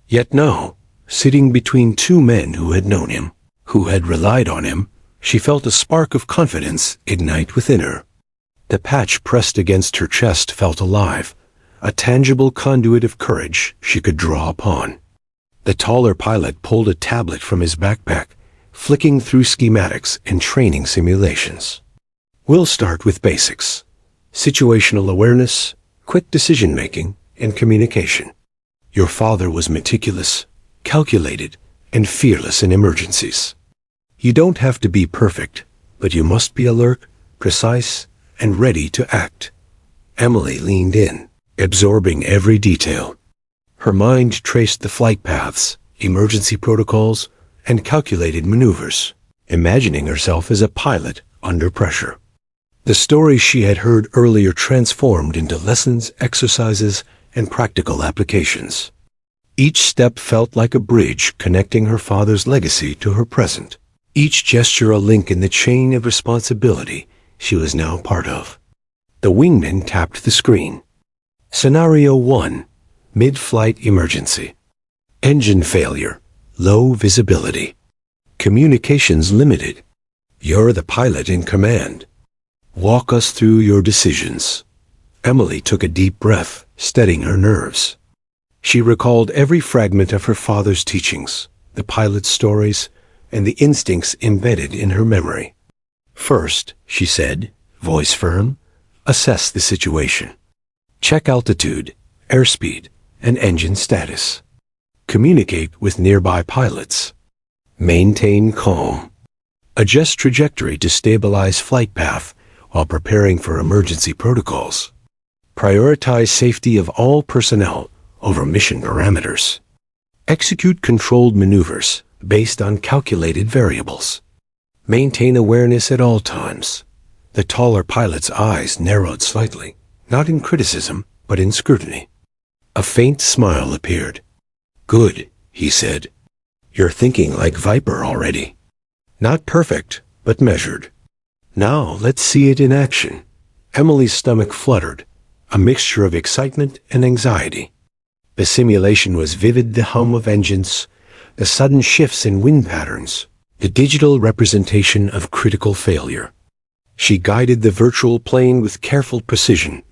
Yet now, sitting between two men who had known him, who had relied on him, she felt a spark of confidence ignite within her. The patch pressed against her chest felt alive, a tangible conduit of courage she could draw upon. The taller pilot pulled a tablet from his backpack, flicking through schematics and training simulations. We'll start with basics: situational awareness, quick decision-making, and communication. Your father was meticulous, calculated, and fearless in emergencies. You don't have to be perfect, but you must be alert, precise, and ready to act. Emily leaned in, absorbing every detail. Her mind traced the flight paths, emergency protocols, and calculated maneuvers, imagining herself as a pilot under pressure. The stories she had heard earlier transformed into lessons, exercises, and practical applications. Each step felt like a bridge connecting her father's legacy to her present. Each gesture a link in the chain of responsibility she was now part of. The wingman tapped the screen. Scenario 1. Mid-flight emergency. Engine failure. Low visibility. Communications limited. You're the pilot in command. Walk us through your decisions. Emily took a deep breath, steadying her nerves. She recalled every fragment of her father's teachings, the pilot's stories, and the instincts embedded in her memory. First, she said, voice firm, assess the situation. Check altitude, airspeed, and engine status. Communicate with nearby pilots. Maintain calm. Adjust trajectory to stabilize flight path while preparing for emergency protocols. Prioritize safety of all personnel over mission parameters. Execute controlled maneuvers based on calculated variables. Maintain awareness at all times. The taller pilot's eyes narrowed slightly, not in criticism, but in scrutiny. A faint smile appeared. Good, he said. You're thinking like Viper already. Not perfect, but measured. Now let's see it in action. Emily's stomach fluttered, a mixture of excitement and anxiety. The simulation was vivid, the hum of engines, the sudden shifts in wind patterns, the digital representation of critical failure. She guided the virtual plane with careful precision,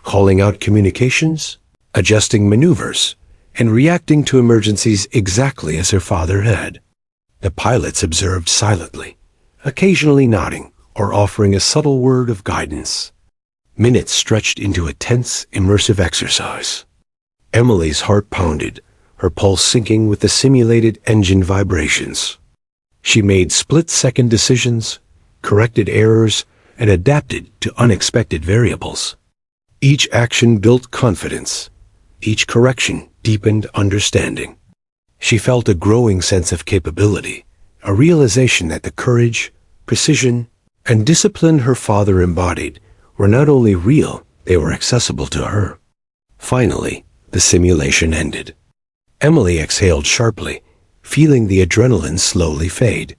calling out communications, adjusting maneuvers, and reacting to emergencies exactly as her father had. The pilots observed silently, occasionally nodding or offering a subtle word of guidance. Minutes stretched into a tense, immersive exercise. Emily's heart pounded, her pulse syncing with the simulated engine vibrations. She made split-second decisions, corrected errors, and adapted to unexpected variables. Each action built confidence. Each correction deepened understanding. She felt a growing sense of capability, a realization that the courage, precision, and discipline her father embodied were not only real, they were accessible to her. Finally, the simulation ended. Emily exhaled sharply, feeling the adrenaline slowly fade.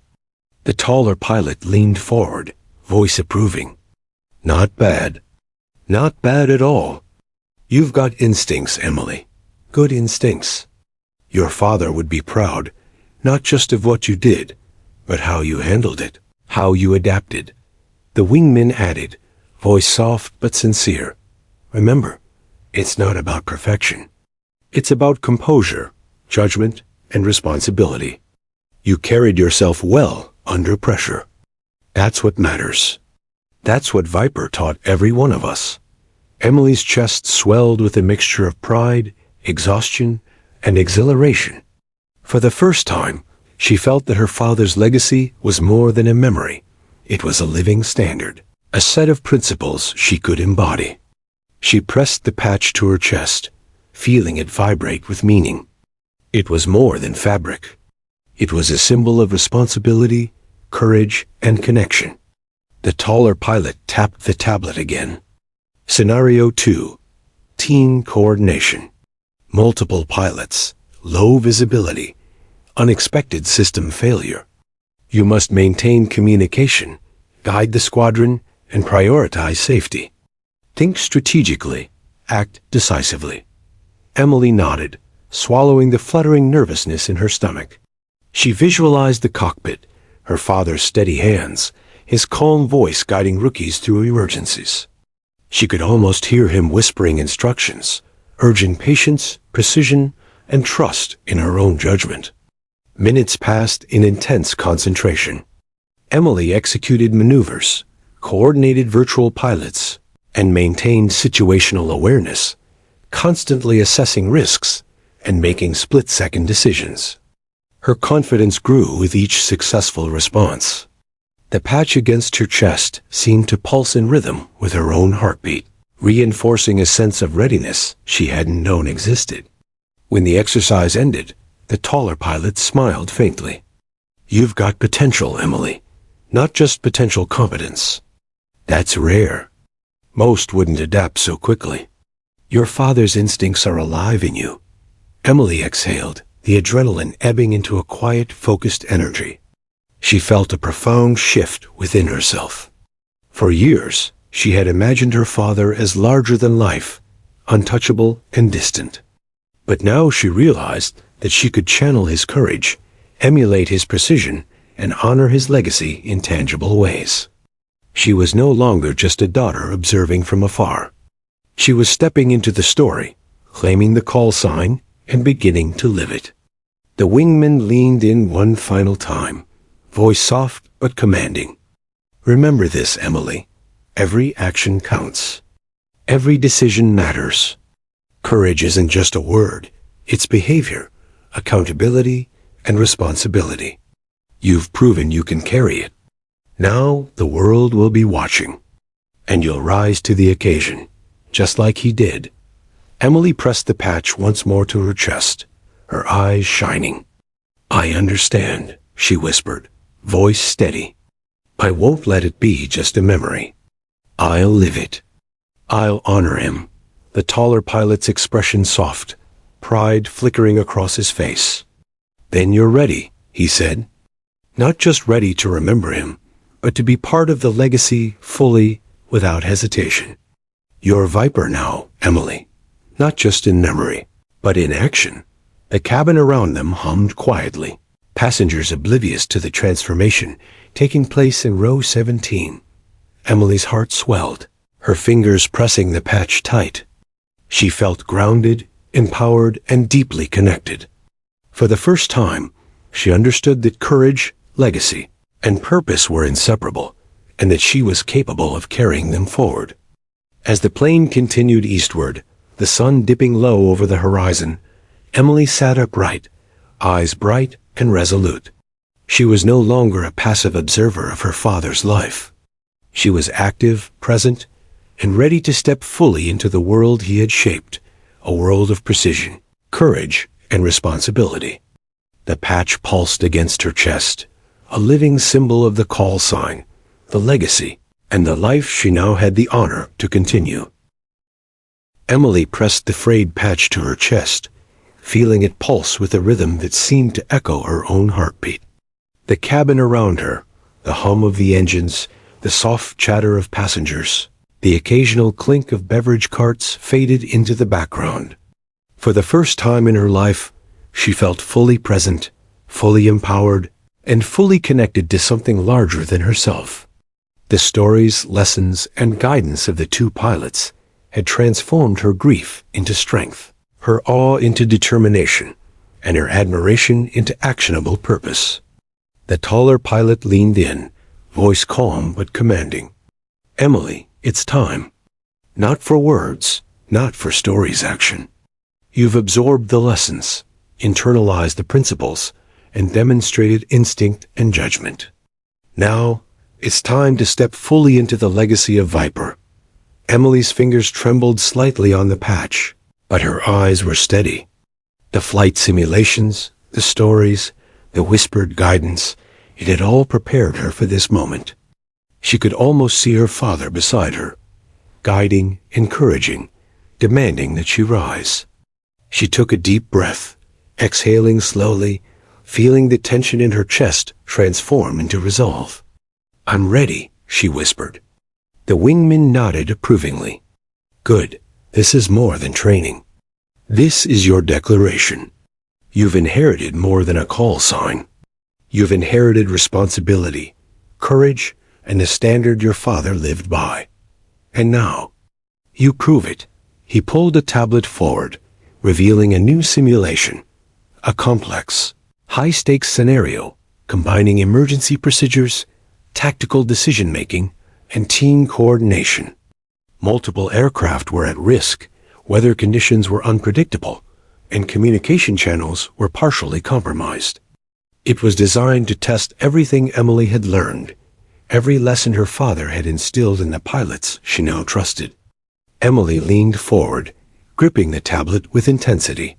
The taller pilot leaned forward, voice approving. Not bad. Not bad at all. You've got instincts, Emily. Good instincts. Your father would be proud, not just of what you did, but how you handled it, how you adapted. The wingman added, voice soft but sincere. Remember, it's not about perfection. It's about composure, judgment, and responsibility. You carried yourself well under pressure. That's what matters. That's what Viper taught every one of us. Emily's chest swelled with a mixture of pride, exhaustion, and exhilaration. For the first time, she felt that her father's legacy was more than a memory. It was a living standard, a set of principles she could embody. She pressed the patch to her chest, feeling it vibrate with meaning. It was more than fabric. It was a symbol of responsibility, courage, and connection. The taller pilot tapped the tablet again. Scenario 2. Team coordination. Multiple pilots, low visibility, unexpected system failure. You must maintain communication, guide the squadron, and prioritize safety. Think strategically, act decisively. Emily nodded, swallowing the fluttering nervousness in her stomach. She visualized the cockpit, her father's steady hands, his calm voice guiding rookies through emergencies. She could almost hear him whispering instructions, urging patience, precision, and trust in her own judgment. Minutes passed in intense concentration. Emily executed maneuvers, coordinated virtual pilots, and maintained situational awareness, constantly assessing risks and making split-second decisions. Her confidence grew with each successful response. The patch against her chest seemed to pulse in rhythm with her own heartbeat, reinforcing a sense of readiness she hadn't known existed. When the exercise ended, the taller pilot smiled faintly. "You've got potential, Emily, not just potential competence. That's rare. Most wouldn't adapt so quickly. Your father's instincts are alive in you." Emily exhaled, the adrenaline ebbing into a quiet, focused energy. She felt a profound shift within herself. For years, she had imagined her father as larger than life, untouchable and distant. But now she realized that she could channel his courage, emulate his precision, and honor his legacy in tangible ways. She was no longer just a daughter observing from afar. She was stepping into the story, claiming the call sign, and beginning to live it. The wingman leaned in one final time, voice soft but commanding. "Remember this, Emily. Every action counts. Every decision matters. Courage isn't just a word, it's behavior, accountability, and responsibility. You've proven you can carry it. Now the world will be watching, and you'll rise to the occasion, just like he did." Emily pressed the patch once more to her chest, her eyes shining. "I understand," she whispered, voice steady. "I won't let it be just a memory. I'll live it. I'll honor him." The taller pilot's expression soft, pride flickering across his face. "Then you're ready," he said. "Not just ready to remember him, but to be part of the legacy fully, without hesitation. You're Viper now, Emily, not just in memory, but in action." The cabin around them hummed quietly, passengers oblivious to the transformation taking place in row 17. Emily's heart swelled, her fingers pressing the patch tight. She felt grounded, empowered, and deeply connected. For the first time, she understood that courage, legacy, and purpose were inseparable, and that she was capable of carrying them forward. As the plane continued eastward, the sun dipping low over the horizon, Emily sat upright, eyes bright and resolute. She was no longer a passive observer of her father's life. She was active, present, and ready to step fully into the world he had shaped, a world of precision, courage, and responsibility. The patch pulsed against her chest, a living symbol of the call sign, the legacy, and the life she now had the honor to continue. Emily pressed the frayed patch to her chest, feeling it pulse with a rhythm that seemed to echo her own heartbeat. The cabin around her, the hum of the engines, the soft chatter of passengers, the occasional clink of beverage carts faded into the background. For the first time in her life, she felt fully present, fully empowered, and fully connected to something larger than herself. The stories, lessons, and guidance of the two pilots had transformed her grief into strength, her awe into determination, and her admiration into actionable purpose. The taller pilot leaned in, voice calm but commanding. "Emily, it's time. Not for words, not for stories action. You've absorbed the lessons, internalized the principles, and demonstrated instinct and judgment. Now, it's time to step fully into the legacy of Viper." Emily's fingers trembled slightly on the patch, but her eyes were steady. The flight simulations, the stories, The whispered guidance, it had all prepared her for this moment. She could almost see her father beside her, guiding, encouraging, demanding that she rise. She took a deep breath, exhaling slowly, feeling the tension in her chest transform into resolve. "I'm ready," she whispered. The wingman nodded approvingly. "Good. This is more than training. This is your declaration. You've inherited more than a call sign. You've inherited responsibility, courage, and the standard your father lived by. And now, you prove it." He pulled a tablet forward, revealing a new simulation, a complex, high-stakes scenario combining emergency procedures, tactical decision-making, and team coordination. Multiple aircraft were at risk, weather conditions were unpredictable, and communication channels were partially compromised. It was designed to test everything Emily had learned, every lesson her father had instilled in the pilots she now trusted. Emily leaned forward, gripping the tablet with intensity.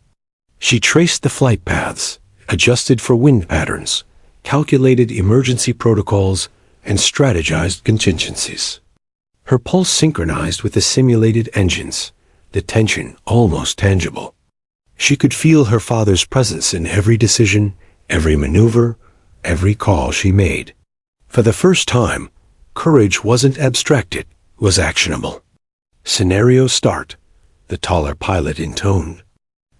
She traced the flight paths, adjusted for wind patterns, calculated emergency protocols, and strategized contingencies. Her pulse synchronized with the simulated engines, the tension almost tangible. She could feel her father's presence in every decision, every maneuver, every call she made. For the first time, courage wasn't abstracted, it was actionable. "Scenario start," the taller pilot intoned.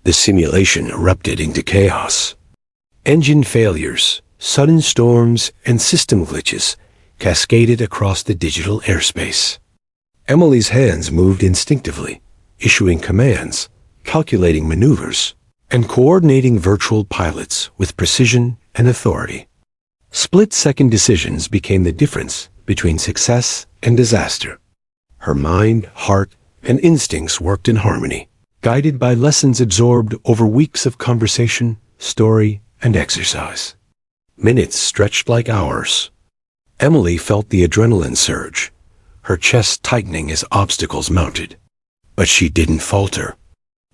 The simulation erupted into chaos. Engine failures, sudden storms, and system glitches cascaded across the digital airspace. Emily's hands moved instinctively, issuing commands, calculating maneuvers, and coordinating virtual pilots with precision and authority. Split-second decisions became the difference between success and disaster. Her mind, heart, and instincts worked in harmony, guided by lessons absorbed over weeks of conversation, story, and exercise. Minutes stretched like hours. Emily felt the adrenaline surge, her chest tightening as obstacles mounted. But she didn't falter.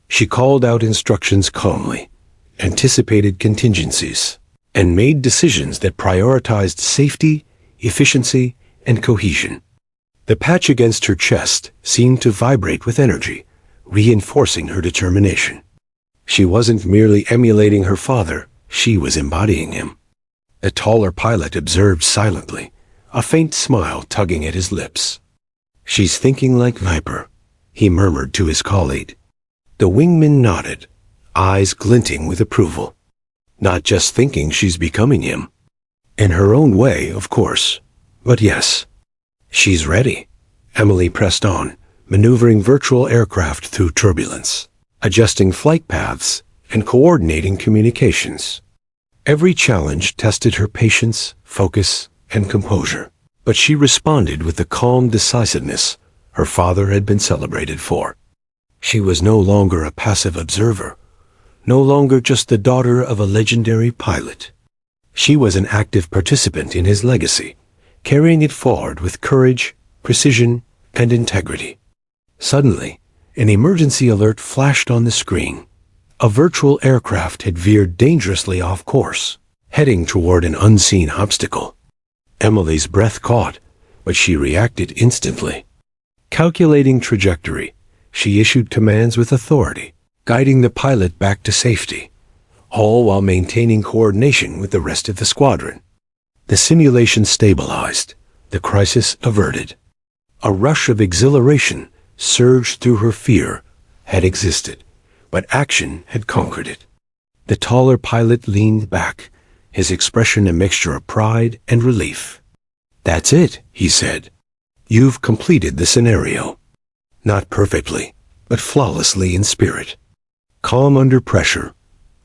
She called out instructions calmly, anticipated contingencies, and made decisions that prioritized safety, efficiency, and cohesion. The patch against her chest seemed to vibrate with energy, reinforcing her determination. She wasn't merely emulating her father, she was embodying him. The taller pilot observed silently, a faint smile tugging at his lips. "She's thinking like Viper," he murmured to his colleague. The wingman nodded, eyes glinting with approval. Not just thinking, she's becoming him. In her own way, of course, but yes. "She's ready," Emily pressed on, maneuvering virtual aircraft through turbulence, adjusting flight paths, and coordinating communications. Every challenge tested her patience, focus, and composure, but she responded with the calm decisiveness her father had been celebrated for. She was no longer a passive observer, no longer just the daughter of a legendary pilot. She was an active participant in his legacy, carrying it forward with courage, precision, and integrity. Suddenly, an emergency alert flashed on the screen. A virtual aircraft had veered dangerously off course, heading toward an unseen obstacle. Emily's breath caught, but she reacted instantly. Calculating trajectory, she issued commands with authority, guiding the pilot back to safety, all while maintaining coordination with the rest of the squadron. The simulation stabilized, the crisis averted. A rush of exhilaration surged through her. Fear had existed, but action had conquered it. The taller pilot leaned back, his expression a mixture of pride and relief. "That's it," he said. "You've completed the scenario. Not perfectly, but flawlessly in spirit. Calm under pressure,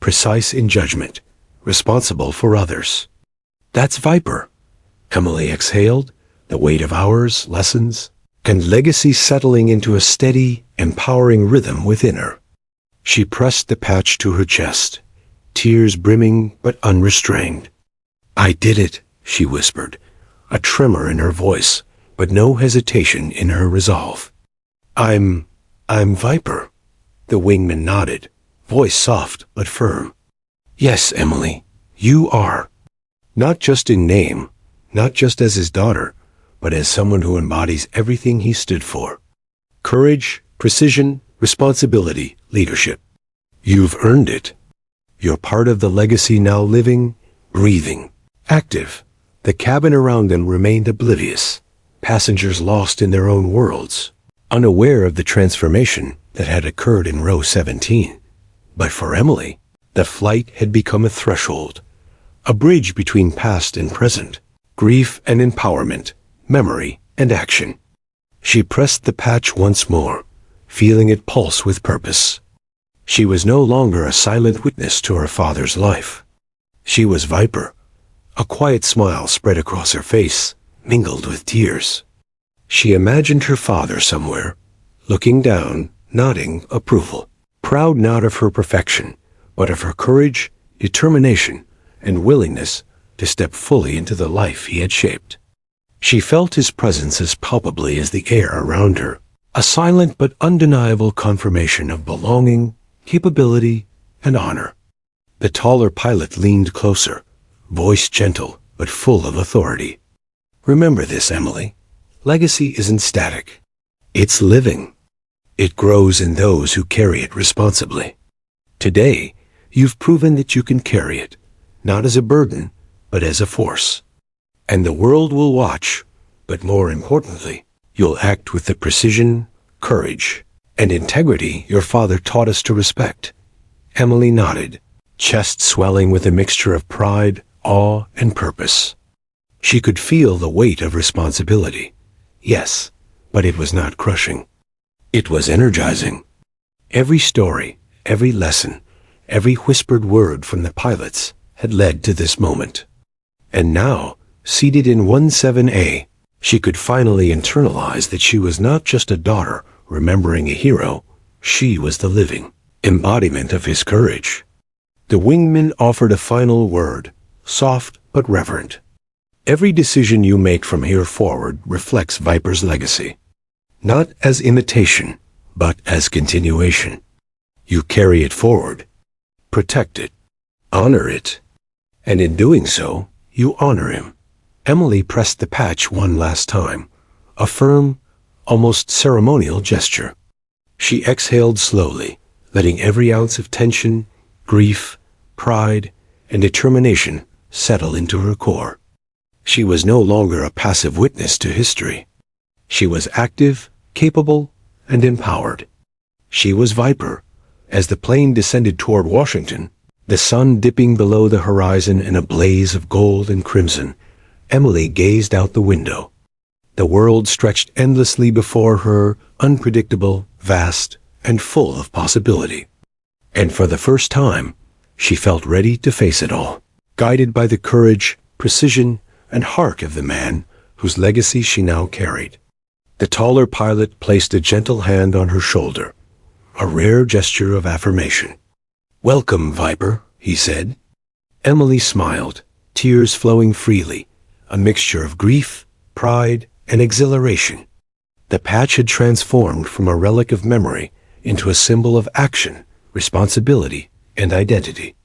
precise in judgment, responsible for others. That's Viper." Emily exhaled, the weight of hours, lessons, and legacy settling into a steady, empowering rhythm within her. She pressed the patch to her chest, tears brimming but unrestrained. "I did it," she whispered, a tremor in her voice, but no hesitation in her resolve. I'm Viper." The wingman nodded, voice soft but firm. "Yes, Emily, You are. Not just in name, not just as his daughter, but as someone who embodies everything he stood for. Courage, precision, responsibility, leadership. You've earned it. You're part of the legacy now living, breathing, active. The cabin around them remained oblivious, passengers lost in their own worlds, unaware of the transformation that had occurred in row 17. But for Emily, the flight had become a threshold, a bridge between past and present, grief and empowerment, memory and action. She pressed the patch once more, feeling it pulse with purpose. She was no longer a silent witness to her father's life. She was Viper. A quiet smile spread across her face, mingled with tears. She imagined her father somewhere, looking down, nodding approval, proud not of her perfection, but of her courage, determination, and willingness to step fully into the life he had shaped. She felt his presence as palpably as the air around her, a silent but undeniable confirmation of belonging, capability, and honor. The taller pilot leaned closer, voice gentle but full of authority. Remember this, Emily. Legacy isn't static. It's living. It grows in those who carry it responsibly. Today, you've proven that you can carry it, not as a burden, but as a force. And the world will watch, but more importantly, you'll act with the precision, courage, and integrity your father taught us to respect. Emily nodded, chest swelling with a mixture of pride, awe, and purpose. She could feel the weight of responsibility. Yes, but it was not crushing. It was energizing. Every story, every lesson, every whispered word from the pilots had led to this moment. And now, seated in 17A, she could finally internalize that she was not just a daughter remembering a hero, she was the living embodiment of his courage. The wingman offered a final word, soft but reverent. Every decision you make from here forward reflects Viper's legacy. Not as imitation, but as continuation. You carry it forward, protect it, honor it, and in doing so, you honor him. Emily pressed the patch one last time, a firm, almost ceremonial gesture. She exhaled slowly, letting every ounce of tension, grief, pride, and determination settle into her core. She was no longer a passive witness to history. She was active, capable, and empowered. She was Viper. As the plane descended toward Washington, the sun dipping below the horizon in a blaze of gold and crimson, Emily gazed out the window. The world stretched endlessly before her, unpredictable, vast, and full of possibility. And for the first time, she felt ready to face it all, guided by the courage, precision, and heart of the man whose legacy she now carried. The taller pilot placed a gentle hand on her shoulder, a rare gesture of affirmation. "Welcome, Viper," he said. Emily smiled, tears flowing freely, a mixture of grief, pride, and exhilaration. The patch had transformed from a relic of memory into a symbol of action, responsibility, and identity.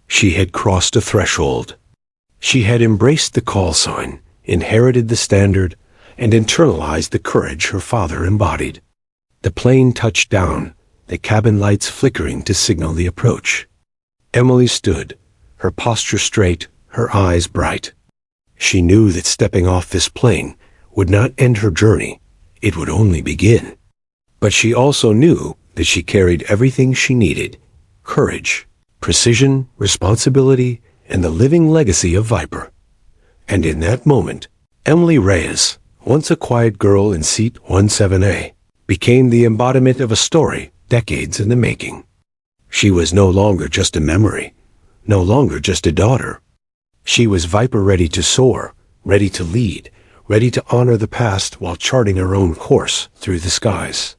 She had crossed a threshold. She had embraced the call sign, inherited the standard, and internalized the courage her father embodied. The plane touched down, the cabin lights flickering to signal the approach. Emily stood, her posture straight, her eyes bright. She knew that stepping off this plane would not end her journey, it would only begin. But she also knew that she carried everything she needed: courage, precision, responsibility, and the living legacy of Viper. And in that moment, Emily Reyes, once a quiet girl in seat 17A, became the embodiment of a story decades in the making. She was no longer just a memory, no longer just a daughter. She was Viper, ready to soar, ready to lead, ready to honor the past while charting her own course through the skies.